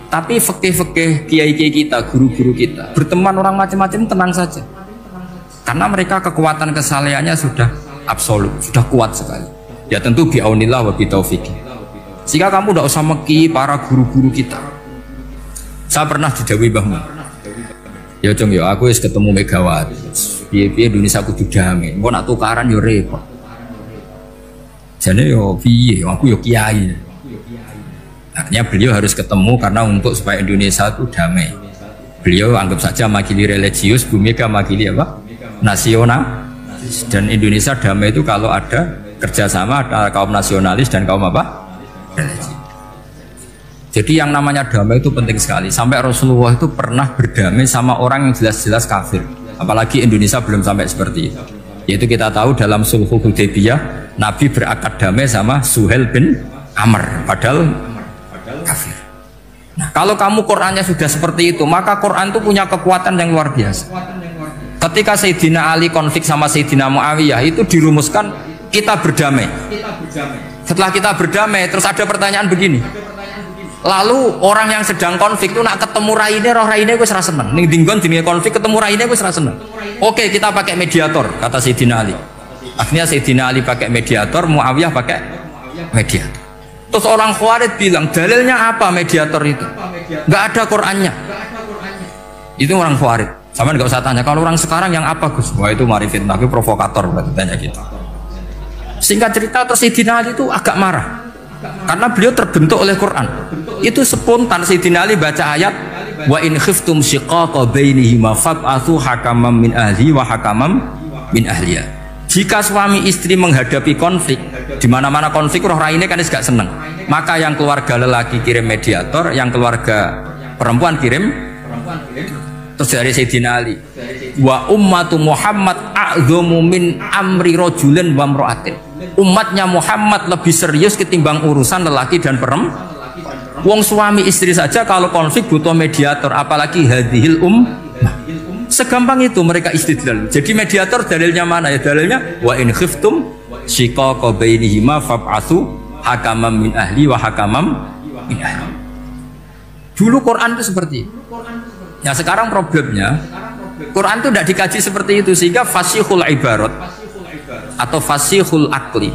B: Tapi fikih-fikih kiai-kiai kita, guru-guru kita, berteman orang macam-macam tenang saja. Karena mereka kekuatan kesalehannya sudah absolut, sudah kuat sekali. Ya tentu bi'aunillah wa bitaufiqih. Sehingga kamu tidak usah meki para guru-guru kita. Saya pernah didhawuhi Mbah Mun. Ya Jong ya aku wis ketemu Megawati. Piye-piye Indonesia kudu damai. Engko nak tukaran yo repot. Jane yo piye aku yo kiai. Artinya beliau harus ketemu karena untuk supaya Indonesia itu damai. Beliau anggap saja makili religius, Bu Mega makili apa? Nasional. Dan Indonesia damai itu kalau ada kerjasama antara kaum nasionalis dan kaum apa? Religi. Jadi yang namanya damai itu penting sekali. Sampai Rasulullah itu pernah berdamai sama orang yang jelas-jelas kafir. Apalagi Indonesia belum sampai seperti itu. Yaitu kita tahu dalam Sulhul Hudaybiyah Nabi berakad damai sama Suhail bin Amr padahal kafir. Nah, kalau kamu Qurannya sudah seperti itu, maka Quran itu punya kekuatan yang luar biasa. Ketika Sayyidina Ali konflik sama Sayyidina Muawiyah itu dirumuskan kita berdamai. Setelah kita berdamai, terus ada pertanyaan begini. Lalu orang yang sedang konflik itu nak ketemu raine, roh raine gue serasa seneng. Ning dinggon jenenge konflik ketemu raine gue serasa seneng. Oke, kita pakai mediator, kata Sayyidina Ali. Akhirnya Sayyidina Ali pakai mediator, Muawiyah pakai mediator. Terus orang Khawarij bilang, dalilnya apa mediator itu? Nggak ada Qur'annya. Itu orang Khawarij. Sama nggak usah tanya. Kalau orang sekarang yang apa Gus? Wah itu mari fitnah, itu provokator berarti tanya gitu. Singkat cerita, terus Sayyidina Ali itu agak marah. Karena beliau terbentuk oleh Quran. Itu spontan Sayyidina Ali baca ayat wa in khiftum shiqaqa bainihima fab'atsu hakaman min ahli wa hakaman min ahliya. Jika suami istri menghadapi konflik, di mana-mana konflik roh raine kan gak seneng. Maka yang keluarga lelaki kirim mediator, yang keluarga perempuan kirim. Terus dari Sayyidina Ali, wa ummatu Muhammad a'dhamu min amri rajulin wa imra'atin. Umatnya Muhammad lebih serius ketimbang urusan lelaki dan perempuan. Wong suami istri saja kalau konflik butuh mediator, apalagi hadhil segampang itu mereka istidlal. Jadi mediator dalilnya mana ya? Dalilnya wa in khiftum shiqaqa bainihima fab'atsu hakaman min ahli wa hakaman min ahli. Dulu Quran itu seperti itu. Nah sekarang problemnya Quran itu tidak dikaji seperti itu, sehingga fasihul ibarat atau fasihul akli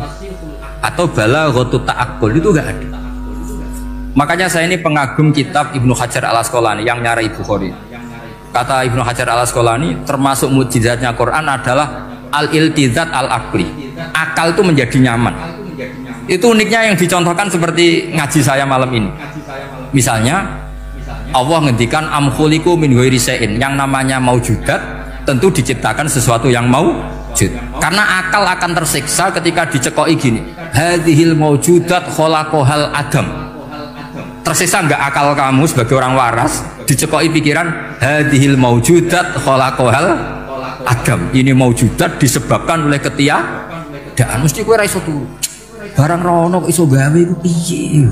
B: atau balaghatut ta'aqqul itu enggak ada. Makanya saya ini pengagum kitab Ibnu Hajar al-Asqalani yang nyarai Bukhari. Kata Ibnu Hajar al-Asqalani, termasuk mukjizatnya Quran adalah al-iltizat al-aqli. Akal itu menjadi nyaman. Itu uniknya yang dicontohkan seperti ngaji saya malam ini. Misalnya Allah ngendikan am khuliqu min ghairi syai'in, yang namanya maujudat tentu diciptakan sesuatu yang maujud. Karena akal akan tersiksa ketika dicekoki gini, hadhil maujudat khalaqahal adam. Tersiksa enggak akal kamu sebagai orang waras dicekoki pikiran hadhil maujudat khalaqahal adam. Ini maujudat disebabkan oleh ketiadaan. Mesti kowe ra iso turu. Barang rono kok iso gawe iku piye?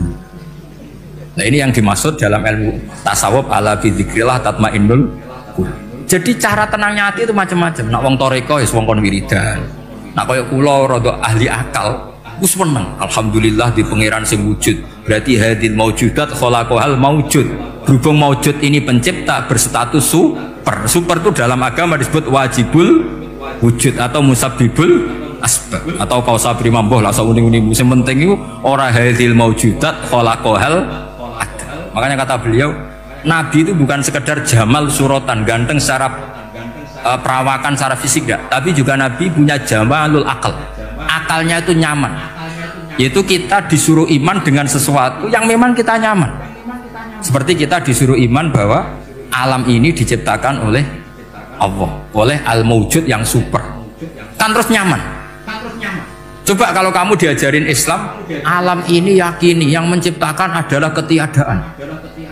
B: Nah ini yang dimaksud dalam ilmu tasawuf ala bidzikrillah tatmainnul qulub. Jadi cara tenangnya hati itu macam-macam. Nak wong toreko ya wong kon wiridan. Nak kaya kula rada ahli akal, wis meneng. Alhamdulillah di pangeran sing wujud. Berarti hadil maujudat khalaqahal maujud. Berhubung maujud ini pencipta berstatus super. Super itu dalam agama disebut wajibul wujud atau musabbibul asbab atau kausa primamboh lah sauning-uning. Sing penting itu ora hadil maujudat khalaqahal. Makanya kata beliau, Nabi itu bukan sekedar jamal suratan, ganteng secara perawakan, secara fisik enggak, tapi juga Nabi punya jamalul akal. Akalnya itu nyaman. Yaitu kita disuruh iman dengan sesuatu yang memang kita nyaman. Seperti kita disuruh iman bahwa alam ini diciptakan oleh Allah, oleh al-mawjud yang super. Kan terus nyaman. Coba kalau kamu diajarin Islam, alam ini yakini yang menciptakan adalah ketiadaan.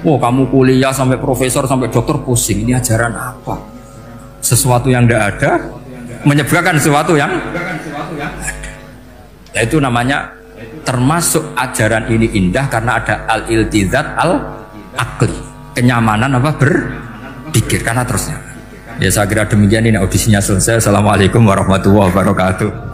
B: Oh kamu kuliah sampai profesor sampai dokter pusing, ini ajaran apa? Sesuatu yang tidak ada menyebarkan sesuatu yang ada. Ya, itu namanya termasuk ajaran ini indah karena ada al-iltizat al-akli, kenyamanan apa berpikir karena terusnya. Ya saya kira demikian, ini audisinya selesai. Assalamualaikum warahmatullahi wabarakatuh.